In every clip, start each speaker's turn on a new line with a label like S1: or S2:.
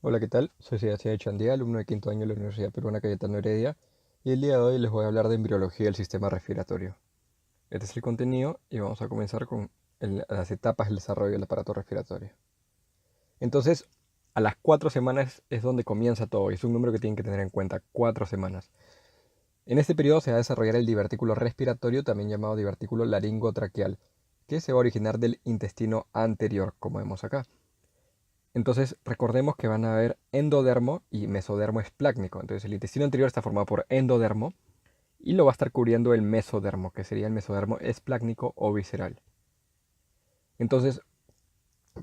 S1: Hola, ¿qué tal? Soy Sebastián Echandía, alumno de quinto año de la Universidad Peruana Cayetano Heredia, y el día de hoy les voy a hablar de embriología del sistema respiratorio. Este es el contenido y vamos a comenzar con las etapas del desarrollo del aparato respiratorio. Entonces, a las 4 semanas es donde comienza todo, y es un número que tienen que tener en cuenta, 4 semanas. En este periodo se va a desarrollar el divertículo respiratorio, también llamado divertículo laringotraqueal, que se va a originar del intestino anterior, como vemos acá. Entonces, recordemos que van a haber endodermo y mesodermo esplácnico. Entonces, el intestino anterior está formado por endodermo y lo va a estar cubriendo el mesodermo, que sería el mesodermo esplácnico o visceral. Entonces,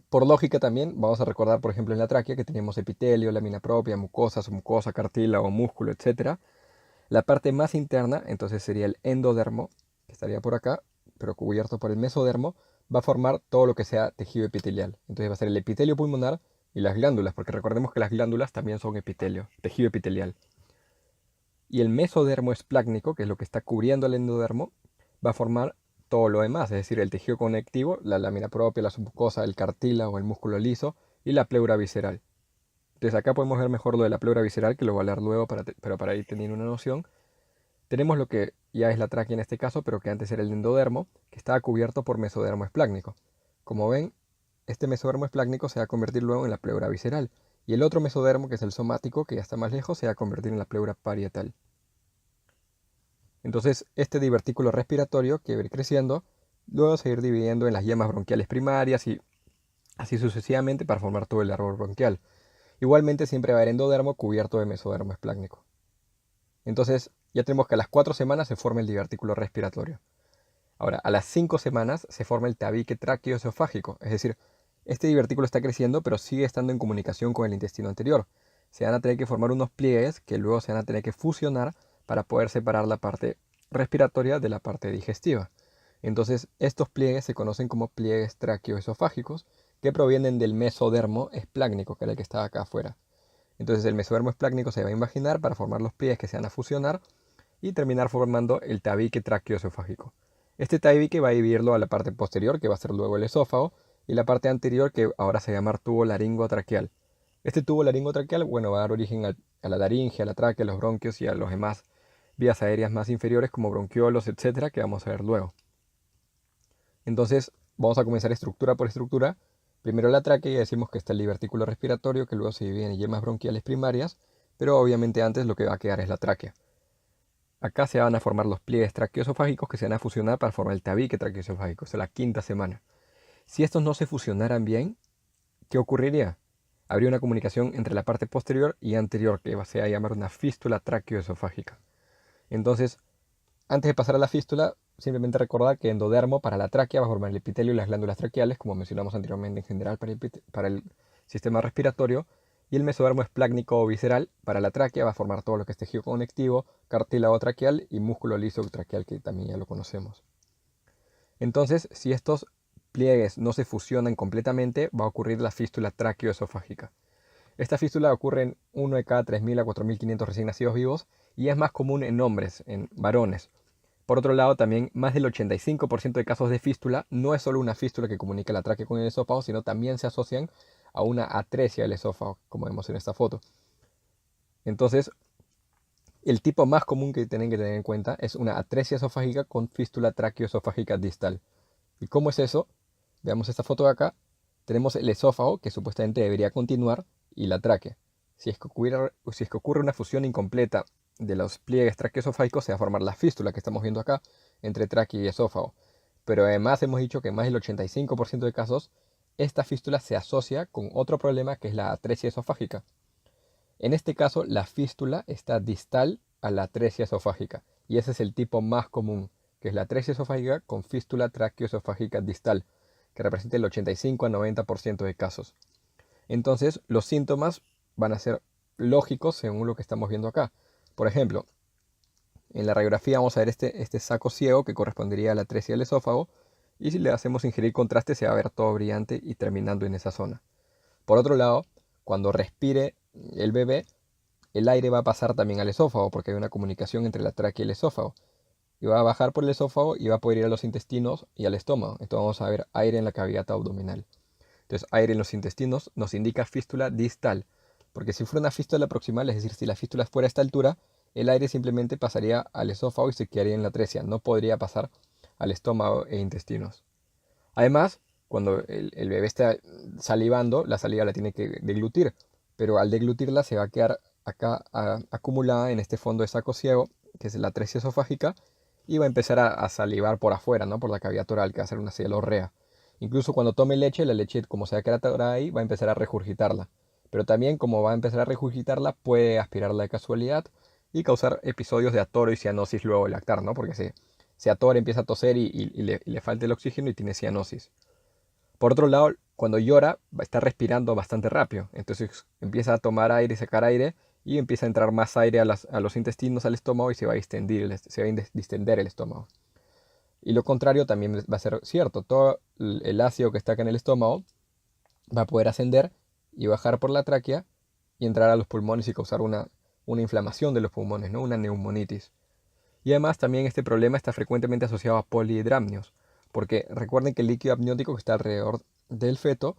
S1: por lógica también, vamos a recordar, por ejemplo, en la tráquea que tenemos epitelio, lámina propia, mucosa, submucosa, cartílago, músculo, etcétera. La parte más interna, entonces sería el endodermo, que estaría por acá, pero cubierto por el mesodermo, va a formar todo lo que sea tejido epitelial. Entonces va a ser el epitelio pulmonar y las glándulas, porque recordemos que las glándulas también son epitelio, tejido epitelial. Y el mesodermo esplácnico, que es lo que está cubriendo el endodermo, va a formar todo lo demás, es decir, el tejido conectivo, la lámina propia, la submucosa, el cartílago, el músculo liso y la pleura visceral. Entonces acá podemos ver mejor lo de la pleura visceral, que lo voy a hablar luego, pero para ir teniendo una noción. Tenemos lo que ya es la tráquea en este caso, pero que antes era el endodermo, que estaba cubierto por mesodermo esplácnico. Como ven, este mesodermo esplácnico se va a convertir luego en la pleura visceral, y el otro mesodermo, que es el somático, que ya está más lejos, se va a convertir en la pleura parietal. Entonces, este divertículo respiratorio que va a ir creciendo, luego se va a ir dividiendo en las yemas bronquiales primarias y así sucesivamente para formar todo el árbol bronquial. Igualmente siempre va a haber endodermo cubierto de mesodermo esplácnico. Entonces, ya tenemos que a las 4 semanas se forma el divertículo respiratorio. Ahora, a las 5 semanas se forma el tabique tráqueo-esofágico, es decir, este divertículo está creciendo pero sigue estando en comunicación con el intestino anterior. Se van a tener que formar unos pliegues que luego se van a tener que fusionar para poder separar la parte respiratoria de la parte digestiva. Entonces, estos pliegues se conocen como pliegues tráqueo-esofágicos que provienen del mesodermo esplácnico, que era el que estaba acá afuera. Entonces, el mesodermo esplácnico se va a imaginar para formar los pliegues que se van a fusionar y terminar formando el tabique tráqueo-esofágico. Este tabique va a dividirlo a la parte posterior, que va a ser luego el esófago, y la parte anterior, que ahora se llama tubo laringotraqueal. Este tubo laringotraqueal, bueno, va a dar origen a la laringe, a la tráquea, a los bronquios y a los demás vías aéreas más inferiores como bronquiolos, etcétera, que vamos a ver luego. Entonces, vamos a comenzar estructura por estructura. Primero la tráquea, ya decimos que está el divertículo respiratorio, que luego se divide en yemas bronquiales primarias, pero obviamente antes lo que va a quedar es la tráquea. Acá se van a formar los pliegues traqueoesofágicos que se van a fusionar para formar el tabique traqueoesofágico, es la quinta semana. Si estos no se fusionaran bien, ¿qué ocurriría? Habría una comunicación entre la parte posterior y anterior que se va a llamar una fístula traqueoesofágica. Entonces, antes de pasar a la fístula, simplemente recordar que endodermo para la tráquea va a formar el epitelio y las glándulas traqueales, como mencionamos anteriormente en general para el sistema respiratorio, y el mesodermo esplácnico o visceral para la tráquea va a formar todo lo que es tejido conectivo, cartílago traqueal y músculo liso traqueal, que también ya lo conocemos. Entonces, si estos pliegues no se fusionan completamente, va a ocurrir la fístula traqueoesofágica. Esta fístula ocurre en 1 de cada 3.000 a 4.500 recién nacidos vivos y es más común en hombres, en varones. Por otro lado, también más del 85% de casos de fístula no es solo una fístula que comunica la tráquea con el esófago, sino también se asocian a una atresia del esófago, como vemos en esta foto. Entonces, el tipo más común que tienen que tener en cuenta es una atresia esofágica con fístula traqueoesofágica distal. ¿Y cómo es eso? Veamos esta foto de acá. Tenemos el esófago, que supuestamente debería continuar, y la tráquea. Si es que ocurre una fusión incompleta de los pliegues traqueoesofágicos, se va a formar la fístula que estamos viendo acá entre tráquea y esófago. Pero además hemos dicho que en más del 85% de casos, esta fístula se asocia con otro problema que es la atresia esofágica. En este caso, la fístula está distal a la atresia esofágica, y ese es el tipo más común, que es la atresia esofágica con fístula traqueoesofágica distal, que representa el 85 a 90% de casos. Entonces, los síntomas van a ser lógicos según lo que estamos viendo acá. Por ejemplo, en la radiografía vamos a ver este saco ciego que correspondería a la atresia del esófago, y si le hacemos ingerir contraste se va a ver todo brillante y terminando en esa zona. Por otro lado, cuando respire el bebé, el aire va a pasar también al esófago porque hay una comunicación entre la tráquea y el esófago. Y va a bajar por el esófago y va a poder ir a los intestinos y al estómago. Entonces vamos a ver aire en la cavidad abdominal. Entonces aire en los intestinos nos indica fístula distal. Porque si fuera una fístula proximal, es decir, si la fístula fuera a esta altura, el aire simplemente pasaría al esófago y se quedaría en la atresia, no podría pasar al estómago e intestinos. Además, cuando el bebé está salivando, la saliva la tiene que deglutir, pero al deglutirla se va a quedar acá acumulada en este fondo de saco ciego, que es la atresia esofágica, y va a empezar a salivar por afuera, ¿no? Por la cavidad oral, que va a ser una cialorrea. Incluso cuando tome leche, la leche, como se va a quedar atorada ahí, va a empezar a regurgitarla. Pero también, como va a empezar a regurgitarla, puede aspirarla de casualidad y causar episodios de atoro y cianosis luego de lactar, ¿no? Porque se atora, empieza a toser y le falta el oxígeno y tiene cianosis. Por otro lado, cuando llora, está respirando bastante rápido. Entonces empieza a tomar aire y sacar aire y empieza a entrar más aire a los intestinos, al estómago y se va a distender el estómago. Y lo contrario también va a ser cierto. Todo el ácido que está acá en el estómago va a poder ascender y bajar por la tráquea y entrar a los pulmones y causar una inflamación de los pulmones, ¿no? Una neumonitis. Y además también este problema está frecuentemente asociado a polihidramnios, porque recuerden que el líquido amniótico que está alrededor del feto,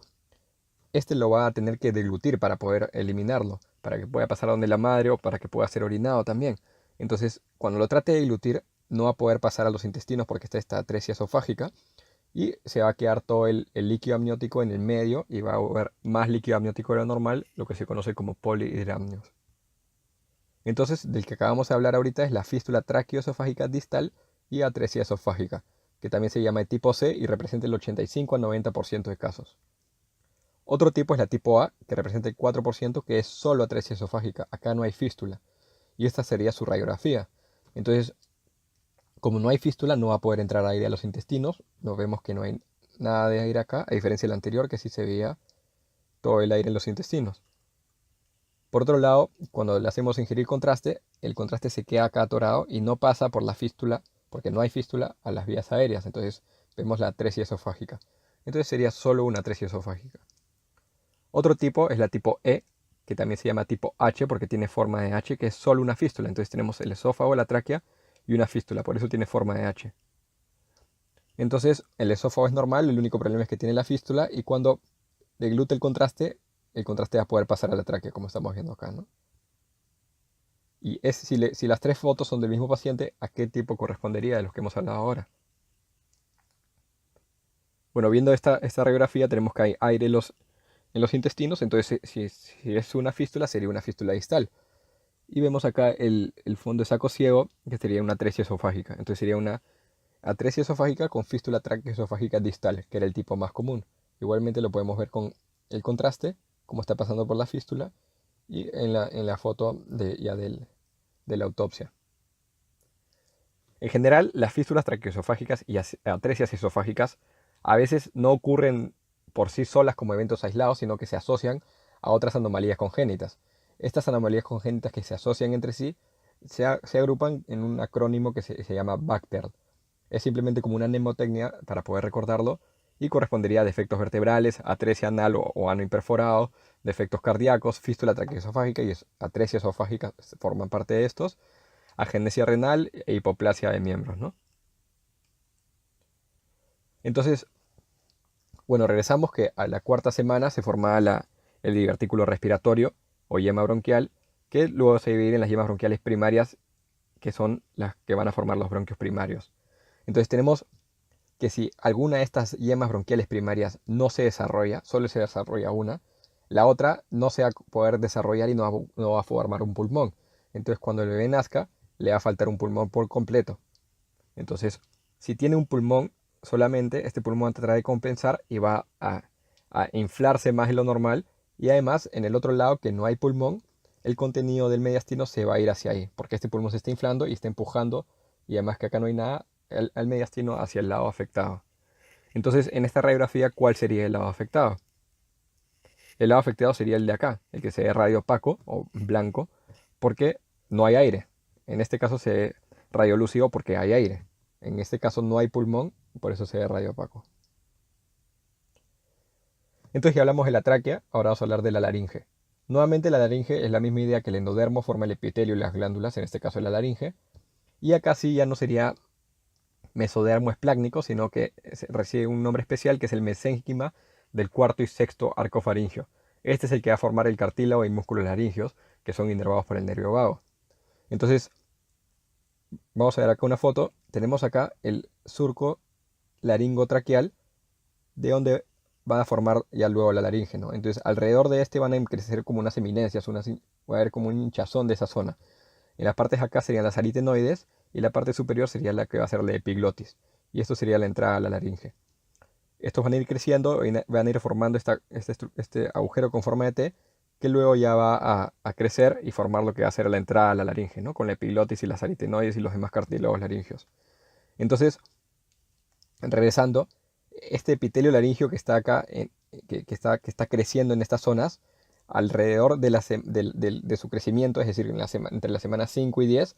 S1: este lo va a tener que deglutir para poder eliminarlo, para que pueda pasar a donde la madre o para que pueda ser orinado también. Entonces, cuando lo trate de deglutir, no va a poder pasar a los intestinos porque está esta atresia esofágica y se va a quedar todo el líquido amniótico en el medio y va a haber más líquido amniótico de lo normal, lo que se conoce como polihidramnios. Entonces, del que acabamos de hablar ahorita es la fístula traqueoesofágica distal y atresia esofágica, que también se llama de tipo C y representa el 85 al 90% de casos. Otro tipo es la tipo A, que representa el 4%, que es solo atresia esofágica. Acá no hay fístula. Y esta sería su radiografía. Entonces, como no hay fístula, no va a poder entrar aire a los intestinos. Nos vemos que no hay nada de aire acá, a diferencia del anterior, que sí se veía todo el aire en los intestinos. Por otro lado, cuando le hacemos ingerir contraste, el contraste se queda acá atorado y no pasa por la fístula, porque no hay fístula, a las vías aéreas. Entonces vemos la atresia esofágica. Entonces sería solo una atresia esofágica. Otro tipo es la tipo E, que también se llama tipo H porque tiene forma de H, que es solo una fístula. Entonces tenemos el esófago, la tráquea y una fístula, por eso tiene forma de H. Entonces el esófago es normal, el único problema es que tiene la fístula y cuando deglute el contraste va a poder pasar a la tráquea, como estamos viendo acá, ¿no? Y si las tres fotos son del mismo paciente, ¿a qué tipo correspondería de los que hemos hablado ahora? Bueno, viendo esta radiografía tenemos que hay aire en los intestinos, entonces si es una fístula sería una fístula distal. Y vemos acá el fondo de saco ciego, que sería una atresia esofágica. Entonces sería una atresia esofágica con fístula traqueoesofágica distal, que era el tipo más común. Igualmente lo podemos ver con el contraste, cómo está pasando por la fístula, y en la foto de la autopsia. En general, las fístulas traqueoesofágicas y atresias esofágicas a veces no ocurren por sí solas como eventos aislados, sino que se asocian a otras anomalías congénitas. Estas anomalías congénitas que se asocian entre sí se agrupan en un acrónimo que se llama Bacter. Es simplemente como una mnemotecnia para poder recordarlo y correspondería a defectos vertebrales, atresia anal o ano imperforado, defectos cardíacos, fístula traqueoesofágica y atresia esofágica forman parte de estos, agenesia renal e hipoplasia de miembros, ¿no? Entonces, bueno, regresamos que a la cuarta semana se formaba el divertículo respiratorio o yema bronquial, que luego se divide en las yemas bronquiales primarias, que son las que van a formar los bronquios primarios. Entonces tenemos que si alguna de estas yemas bronquiales primarias no se desarrolla, solo se desarrolla una, la otra no se va a poder desarrollar y no va a formar un pulmón. Entonces cuando el bebé nazca, le va a faltar un pulmón por completo. Entonces, si tiene un pulmón solamente, este pulmón tratará de compensar y va a inflarse más de lo normal. Y además, en el otro lado, que no hay pulmón, el contenido del mediastino se va a ir hacia ahí, porque este pulmón se está inflando y está empujando, y además que acá no hay nada, al mediastino hacia el lado afectado. Entonces, en esta radiografía, ¿cuál sería el lado afectado? El lado afectado sería el de acá, el que se ve radio opaco o blanco, porque no hay aire. En este caso se ve radiolúcido porque hay aire. En este caso no hay pulmón, por eso se ve radio opaco. Entonces ya hablamos de la tráquea, ahora vamos a hablar de la laringe. Nuevamente la laringe es la misma idea que el endodermo, forma el epitelio y las glándulas, en este caso la laringe. Y acá sí ya no sería mesodermo esplácnico, sino que recibe un nombre especial que es el mesénquima del cuarto y sexto arco faríngeo. Este es el que va a formar el cartílago y músculos laringeos, que son inervados por el nervio vago. Entonces, vamos a ver acá una foto. Tenemos acá el surco laringotraqueal, de donde van a formar ya luego la laringe, ¿no? Entonces, alrededor de este van a crecer como unas eminencias, va a haber como un hinchazón de esa zona. En las partes acá serían las aritenoides y la parte superior sería la que va a ser la epiglotis. Y esto sería la entrada a la laringe. Estos van a ir creciendo y van a ir formando este agujero con forma de T, que luego ya va a crecer y formar lo que va a ser la entrada a la laringe, ¿no? Con la epiglotis y las aritenoides y los demás cartílagos laringeos. Entonces, regresando, este epitelio laringio que está acá, que está creciendo en estas zonas, alrededor de su crecimiento, es decir, entre las semanas 5 y 10,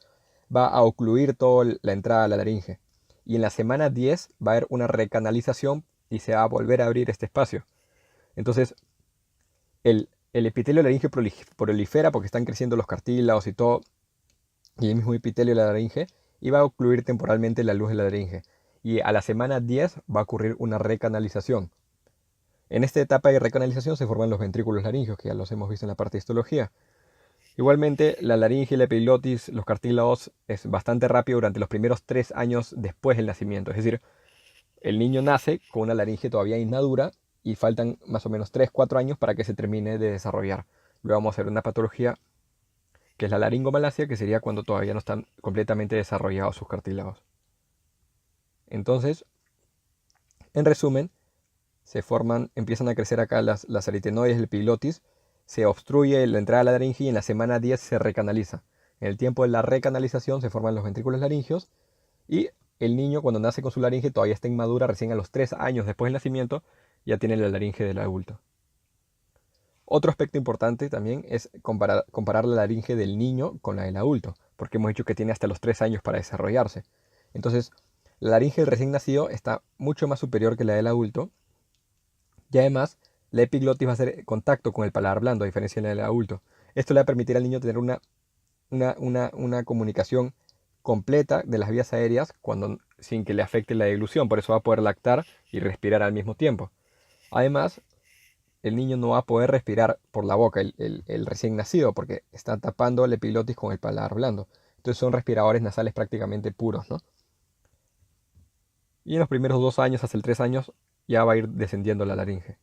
S1: va a ocluir toda la entrada a la laringe. Y en la semana 10 va a haber una recanalización y se va a volver a abrir este espacio. Entonces, el epitelio laringio prolifera porque están creciendo los cartílagos y todo, y el mismo epitelio de la laringe, y va a ocluir temporalmente la luz de la laringe. Y a la semana 10 va a ocurrir una recanalización. En esta etapa de recanalización se forman los ventrículos laringeos, que ya los hemos visto en la parte de histología. Igualmente, la laringe y la epiglotis, los cartílagos, es bastante rápido durante los primeros 3 años después del nacimiento. Es decir, el niño nace con una laringe todavía inmadura y faltan más o menos 3-4 años para que se termine de desarrollar. Luego vamos a ver una patología que es la laringomalacia, que sería cuando todavía no están completamente desarrollados sus cartílagos. Entonces, en resumen, empiezan a crecer acá las aritenoides, el epiglotis, se obstruye la entrada a la laringe y en la semana 10 se recanaliza. En el tiempo de la recanalización se forman los ventrículos laringeos y el niño cuando nace con su laringe todavía está inmadura, recién a los 3 años después del nacimiento ya tiene la laringe del adulto. Otro aspecto importante también es comparar la laringe del niño con la del adulto, porque hemos dicho que tiene hasta los 3 años para desarrollarse. Entonces, la laringe del recién nacido está mucho más superior que la del adulto y además la epiglotis va a hacer contacto con el paladar blando, a diferencia de la del adulto. Esto le va a permitir al niño tener una comunicación completa de las vías aéreas sin que le afecte la deglución, por eso va a poder lactar y respirar al mismo tiempo. Además, el niño no va a poder respirar por la boca, el recién nacido, porque está tapando la epiglotis con el paladar blando. Entonces son respiradores nasales prácticamente puros, ¿no? Y en los primeros 2 años hasta el 3 años ya va a ir descendiendo la laringe.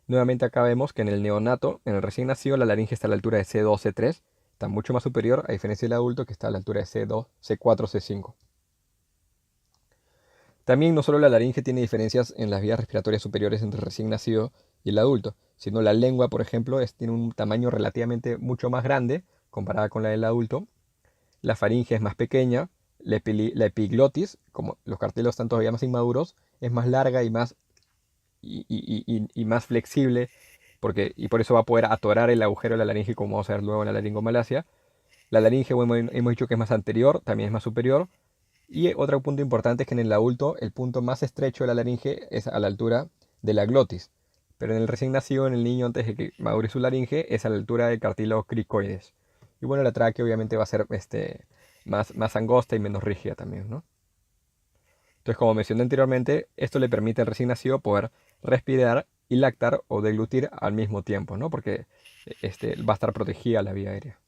S1: Nuevamente acá vemos que en el neonato, en el recién nacido, la laringe está a la altura de C2, C3, está mucho más superior a diferencia del adulto que está a la altura de C2, C4, C5. También no solo la laringe tiene diferencias en las vías respiratorias superiores entre el recién nacido y el adulto, sino la lengua, por ejemplo, tiene un tamaño relativamente mucho más grande comparada con la del adulto. La faringe es más pequeña, la epiglotis, como los cartílagos están todavía más inmaduros, es más larga y más flexible, y por eso va a poder atorar el agujero de la laringe, como vamos a ver luego en la laringomalacia. La laringe, bueno, hemos dicho que es más anterior, también es más superior. Y otro punto importante es que en el adulto el punto más estrecho de la laringe es a la altura de la glotis. Pero en el recién nacido, en el niño antes de que madure su laringe, es a la altura del cartílago cricoides. Y bueno, la tráquea obviamente va a ser más angosta y menos rígida también, ¿no? Entonces, como mencioné anteriormente, esto le permite al recién nacido poder respirar y lactar o deglutir al mismo tiempo, ¿no? Porque va a estar protegida la vía aérea.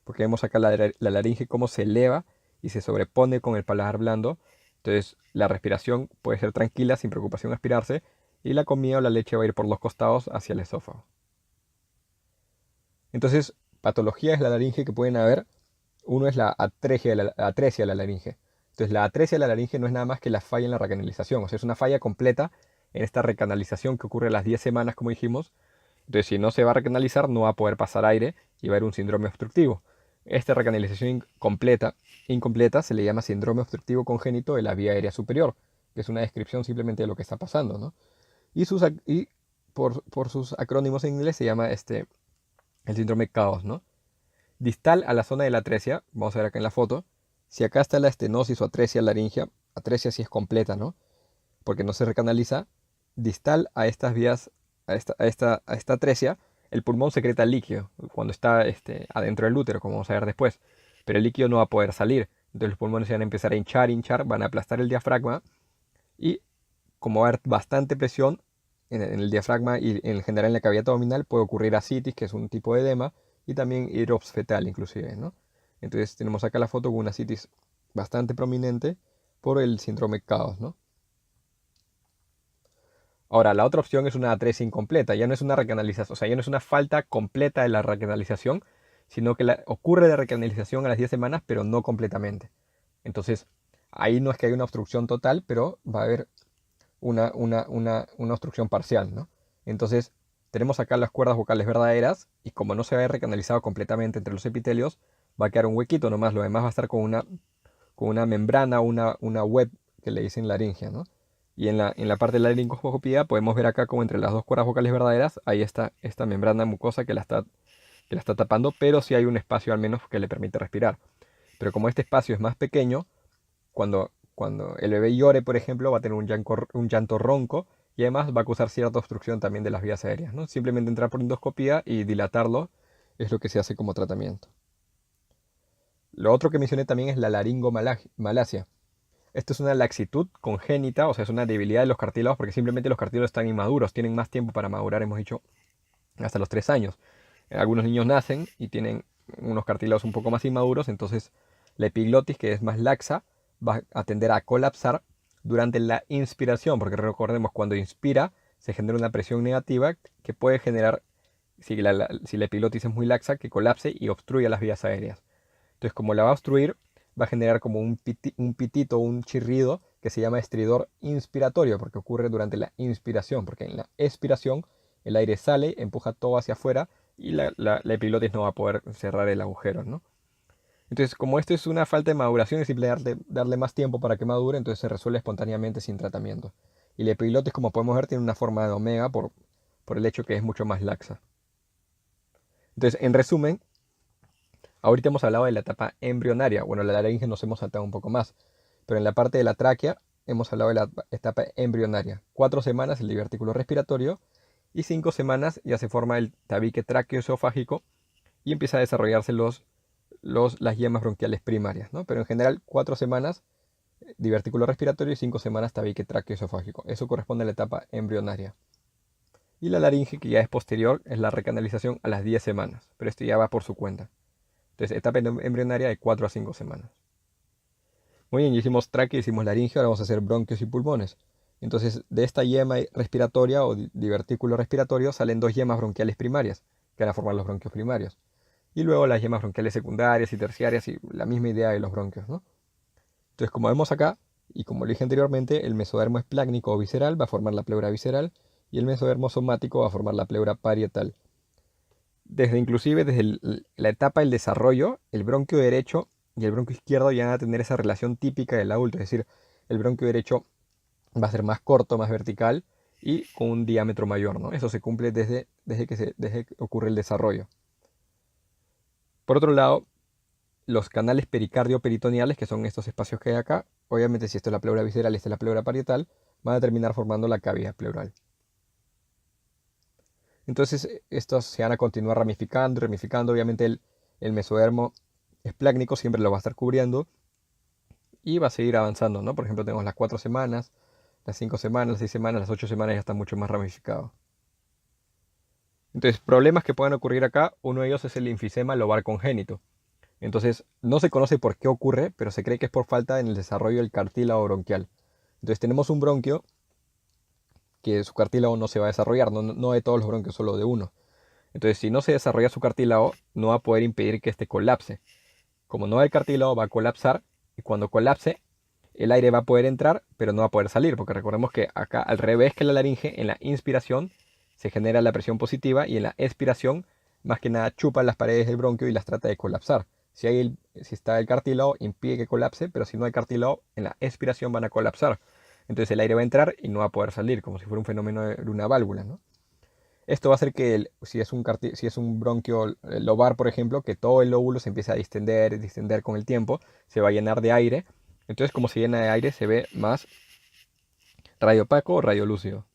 S1: Porque vemos acá la laringe cómo se eleva y se sobrepone con el paladar blando. Entonces, la respiración puede ser tranquila, sin preocupación de aspirarse, y la comida o la leche va a ir por los costados hacia el esófago. Entonces, patologías de la laringe que pueden haber, uno es la atresia de la laringe. Entonces, la atresia de la laringe no es nada más que la falla en la recanalización, o sea, es una falla completa en esta recanalización que ocurre a las 10 semanas, como dijimos. Entonces, si no se va a recanalizar, no va a poder pasar aire y va a haber un síndrome obstructivo. Esta recanalización incompleta se le llama síndrome obstructivo congénito de la vía aérea superior, que es una descripción simplemente de lo que está pasando, ¿no? Y por sus acrónimos en inglés se llama el síndrome CAOS, ¿no? Distal a la zona de la atresia, vamos a ver acá en la foto, si acá está la estenosis o atresia laringea, atresia sí es completa, ¿no? Porque no se recanaliza, distal a estas vías, a esta atresia, el pulmón secreta líquido cuando está adentro del útero, como vamos a ver después. Pero el líquido no va a poder salir. Entonces los pulmones se van a empezar a hinchar, van a aplastar el diafragma y como va a haber bastante presión, en el diafragma y en general en la cavidad abdominal puede ocurrir ascitis, que es un tipo de edema, y también hidrops fetal inclusive, ¿no? Entonces tenemos acá la foto con una ascitis bastante prominente por el síndrome CAOS, ¿no? Ahora, la otra opción es una atresia incompleta, ya no es una recanalización, o sea, ya no es una falta completa de la recanalización, sino que ocurre la recanalización a las 10 semanas, pero no completamente. Entonces, ahí no es que haya una obstrucción total, pero va a haber una obstrucción parcial, ¿no? Entonces, tenemos acá las cuerdas vocales verdaderas y como no se va a ver recanalizado completamente entre los epitelios, va a quedar un huequito nomás, lo demás va a estar con una membrana, una web que le dicen laringia, ¿no? Y en la parte de la laringoscopía podemos ver acá como entre las dos cuerdas vocales verdaderas hay esta membrana mucosa que la está tapando, pero sí hay un espacio al menos que le permite respirar. Pero como este espacio es más pequeño, cuando el bebé llore, por ejemplo, va a tener un llanto ronco y además va a causar cierta obstrucción también de las vías aéreas, ¿no? Simplemente entrar por endoscopía y dilatarlo es lo que se hace como tratamiento. Lo otro que mencioné también es la laringomalacia. Esto es una laxitud congénita, o sea, es una debilidad de los cartílagos porque simplemente los cartílagos están inmaduros, tienen más tiempo para madurar, hemos dicho, hasta los 3 años. Algunos niños nacen y tienen unos cartílagos un poco más inmaduros, entonces la epiglotis, que es más laxa, va a tender a colapsar durante la inspiración, porque recordemos, cuando inspira se genera una presión negativa que puede generar, si la epiglotis es muy laxa, que colapse y obstruya las vías aéreas. Entonces, como la va a obstruir, va a generar como un pitito, un chirrido que se llama estridor inspiratorio, porque ocurre durante la inspiración, porque en la expiración el aire sale, empuja todo hacia afuera y la epiglotis no va a poder cerrar el agujero, ¿no? Entonces, como esto es una falta de maduración, es simple darle más tiempo para que madure, entonces se resuelve espontáneamente sin tratamiento. Y la epiglotis, como podemos ver, tiene una forma de omega por el hecho que es mucho más laxa. Entonces, en resumen, ahorita hemos hablado de la etapa embrionaria. Bueno, la laringe nos hemos saltado un poco más. Pero en la parte de la tráquea hemos hablado de la etapa embrionaria. 4 semanas el divertículo respiratorio y 5 semanas ya se forma el tabique tráqueo-esofágico y empieza a desarrollarse las yemas bronquiales primarias, ¿no? Pero en general 4 semanas divertículo respiratorio y 5 semanas tabique tráqueo-esofágico. Eso corresponde a la etapa embrionaria. Y la laringe, que ya es posterior, es la recanalización a las 10 semanas. Pero esto ya va por su cuenta. Entonces, etapa embrionaria de 4 a 5 semanas. Muy bien, ya hicimos tráquea, hicimos laringe, ahora vamos a hacer bronquios y pulmones. Entonces, de esta yema respiratoria o divertículo respiratorio salen 2 yemas bronquiales primarias, que van a formar los bronquios primarios. Y luego las yemas bronquiales secundarias y terciarias y la misma idea de los bronquios, ¿no? Entonces, como vemos acá, y como lo dije anteriormente, el mesodermo esplácnico o visceral va a formar la pleura visceral y el mesodermo somático va a formar la pleura parietal. Inclusive desde la etapa del desarrollo, el bronquio derecho y el bronquio izquierdo ya van a tener esa relación típica del adulto, es decir, el bronquio derecho va a ser más corto, más vertical y con un diámetro mayor, ¿no? Eso se cumple desde que ocurre el desarrollo. Por otro lado, los canales pericardio-peritoneales, que son estos espacios que hay acá, obviamente si esto es la pleura visceral y esta es la pleura parietal, van a terminar formando la cavidad pleural. Entonces estos se van a continuar ramificando y ramificando. Obviamente el mesodermo esplácnico siempre lo va a estar cubriendo y va a seguir avanzando, ¿no? Por ejemplo, tenemos las 4 semanas, las 5 semanas, las 6 semanas, las 8 semanas ya está mucho más ramificado. Entonces, problemas que pueden ocurrir acá, uno de ellos es el enfisema lobar congénito. Entonces, no se conoce por qué ocurre, pero se cree que es por falta en el desarrollo del cartílago bronquial. Entonces, tenemos un bronquio que su cartílago no se va a desarrollar, no de todos los bronquios, solo de uno. Entonces, si no se desarrolla su cartílago, no va a poder impedir que este colapse. Como no hay cartílago, va a colapsar y cuando colapse, el aire va a poder entrar, pero no va a poder salir, porque recordemos que acá, al revés que la laringe, en la inspiración se genera la presión positiva y en la expiración, más que nada, chupa las paredes del bronquio y las trata de colapsar. Si está el cartílago, impide que colapse, pero si no hay cartílago, en la expiración van a colapsar. Entonces el aire va a entrar y no va a poder salir, como si fuera un fenómeno de una válvula, ¿no? Esto va a hacer que si es un bronquio lobar, por ejemplo, que todo el lóbulo se empiece a distender con el tiempo, se va a llenar de aire. Entonces, como se llena de aire, se ve más radio opaco o radio lúcido.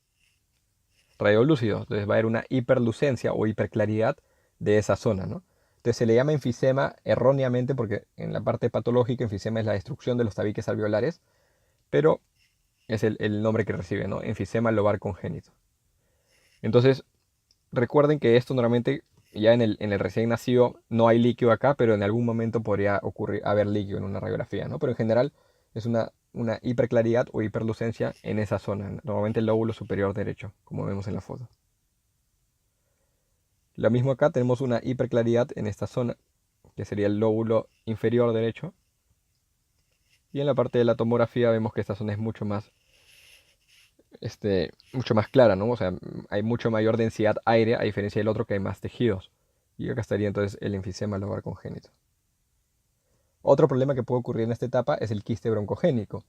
S1: Radio lúcido, entonces va a haber una hiperlucencia o hiperclaridad de esa zona, ¿no? Entonces se le llama enfisema erróneamente porque en la parte patológica enfisema es la destrucción de los tabiques alveolares, pero es el nombre que recibe, ¿no? Enfisema lobar congénito. Entonces, recuerden que esto normalmente ya en el recién nacido no hay líquido acá, pero en algún momento podría ocurrir haber líquido en una radiografía, ¿no? Pero en general es una hiperclaridad o hiperlucencia en esa zona, normalmente el lóbulo superior derecho, como vemos en la foto. Lo mismo acá, tenemos una hiperclaridad en esta zona, que sería el lóbulo inferior derecho. Y en la parte de la tomografía vemos que esta zona es mucho más clara, ¿no? O sea, hay mucho mayor densidad aire a diferencia del otro que hay más tejidos. Y acá estaría entonces el enfisema lobar congénito. Otro problema que puede ocurrir en esta etapa es el quiste broncogénico.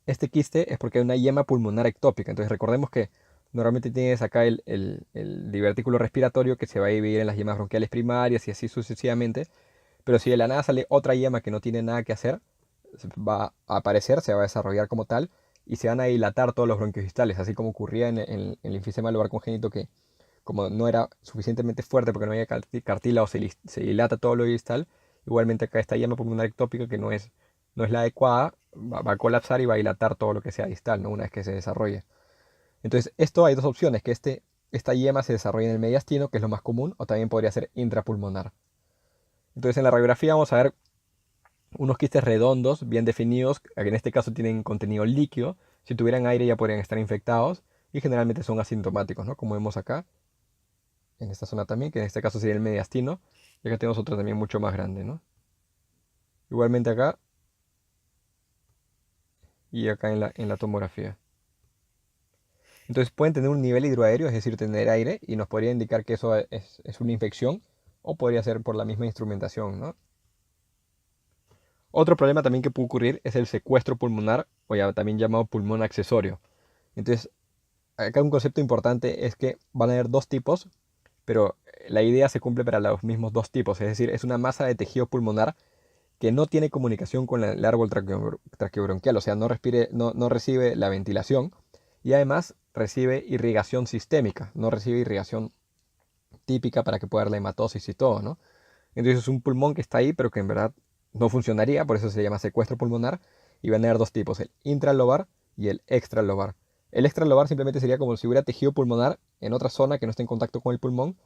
S1: Este quiste es porque hay una yema pulmonar ectópica. Entonces recordemos que normalmente tienes acá el divertículo respiratorio que se va a dividir en las yemas bronquiales primarias y así sucesivamente. Pero si de la nada sale otra yema que no tiene nada que hacer, va a aparecer, se va a desarrollar como tal y se van a dilatar todos los bronquios distales, así como ocurría en el enfisema lobar congénito que como no era suficientemente fuerte porque no había cartílago, se dilata todo lo distal. Igualmente acá esta yema pulmonar ectópica que no es la adecuada, va a colapsar y va a dilatar todo lo que sea distal, ¿no? Una vez que se desarrolle. Entonces, esto hay dos opciones, que esta yema se desarrolle en el mediastino, que es lo más común, o también podría ser intrapulmonar. Entonces, en la radiografía vamos a ver unos quistes redondos, bien definidos, que en este caso tienen contenido líquido. Si tuvieran aire ya podrían estar infectados y generalmente son asintomáticos, ¿no? Como vemos acá, en esta zona también, que en este caso sería el mediastino. Y acá tenemos otro también mucho más grande, ¿no? Igualmente acá y acá en la tomografía. Entonces pueden tener un nivel hidroaéreo, es decir, tener aire, y nos podría indicar que eso es una infección, o podría ser por la misma instrumentación, ¿no? Otro problema también que puede ocurrir es el secuestro pulmonar, o ya también llamado pulmón accesorio. Entonces, acá un concepto importante es que van a haber dos tipos, pero la idea se cumple para los mismos dos tipos, es decir, es una masa de tejido pulmonar que no tiene comunicación con el árbol traqueobronquial, o sea, no recibe la ventilación y además recibe irrigación sistémica, no recibe irrigación típica para que pueda dar la hematosis y todo, ¿no? Entonces es un pulmón que está ahí, pero que en verdad no funcionaría, por eso se llama secuestro pulmonar, y van a haber dos tipos, el intralobar y el extralobar. El extralobar simplemente sería como si hubiera tejido pulmonar en otra zona que no esté en contacto con el pulmón,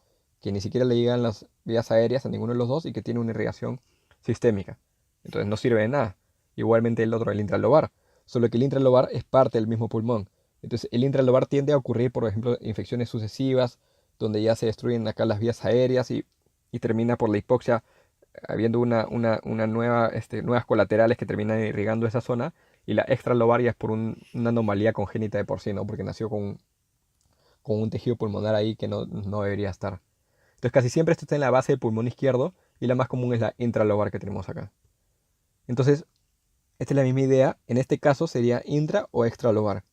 S1: que ni siquiera le llegan las vías aéreas a ninguno de los dos y que tiene una irrigación sistémica. Entonces no sirve de nada. Igualmente el otro, el intralobar. Solo que el intralobar es parte del mismo pulmón. Entonces el intralobar tiende a ocurrir, por ejemplo, infecciones sucesivas, donde ya se destruyen acá las vías aéreas y termina por la hipoxia habiendo una nuevas colaterales que terminan irrigando esa zona, y la extralobaria es por una anomalía congénita de por sí, ¿no? Porque nació con un tejido pulmonar ahí que no debería estar. Entonces casi siempre esto está en la base del pulmón izquierdo y la más común es la intralobar que tenemos acá. Entonces, esta es la misma idea, en este caso sería intra o extralobar.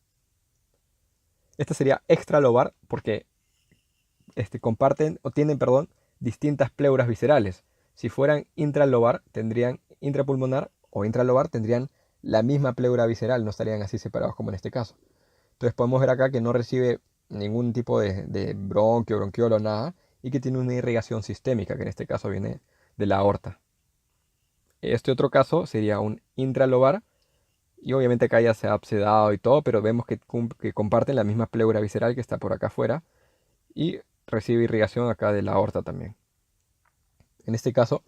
S1: Esta sería extralobar porque comparten o tienen, perdón, distintas pleuras viscerales. Si fueran intrapulmonar o intralobar, tendrían la misma pleura visceral, no estarían así separados como en este caso. Entonces podemos ver acá que no recibe ningún tipo de bronquio, bronquiolo, nada, y que tiene una irrigación sistémica, que en este caso viene de la aorta. Este otro caso sería un intralobar, y obviamente acá ya se ha abscedado y todo, pero vemos que comparten la misma pleura visceral que está por acá afuera, y recibe irrigación acá de la aorta también. En este caso,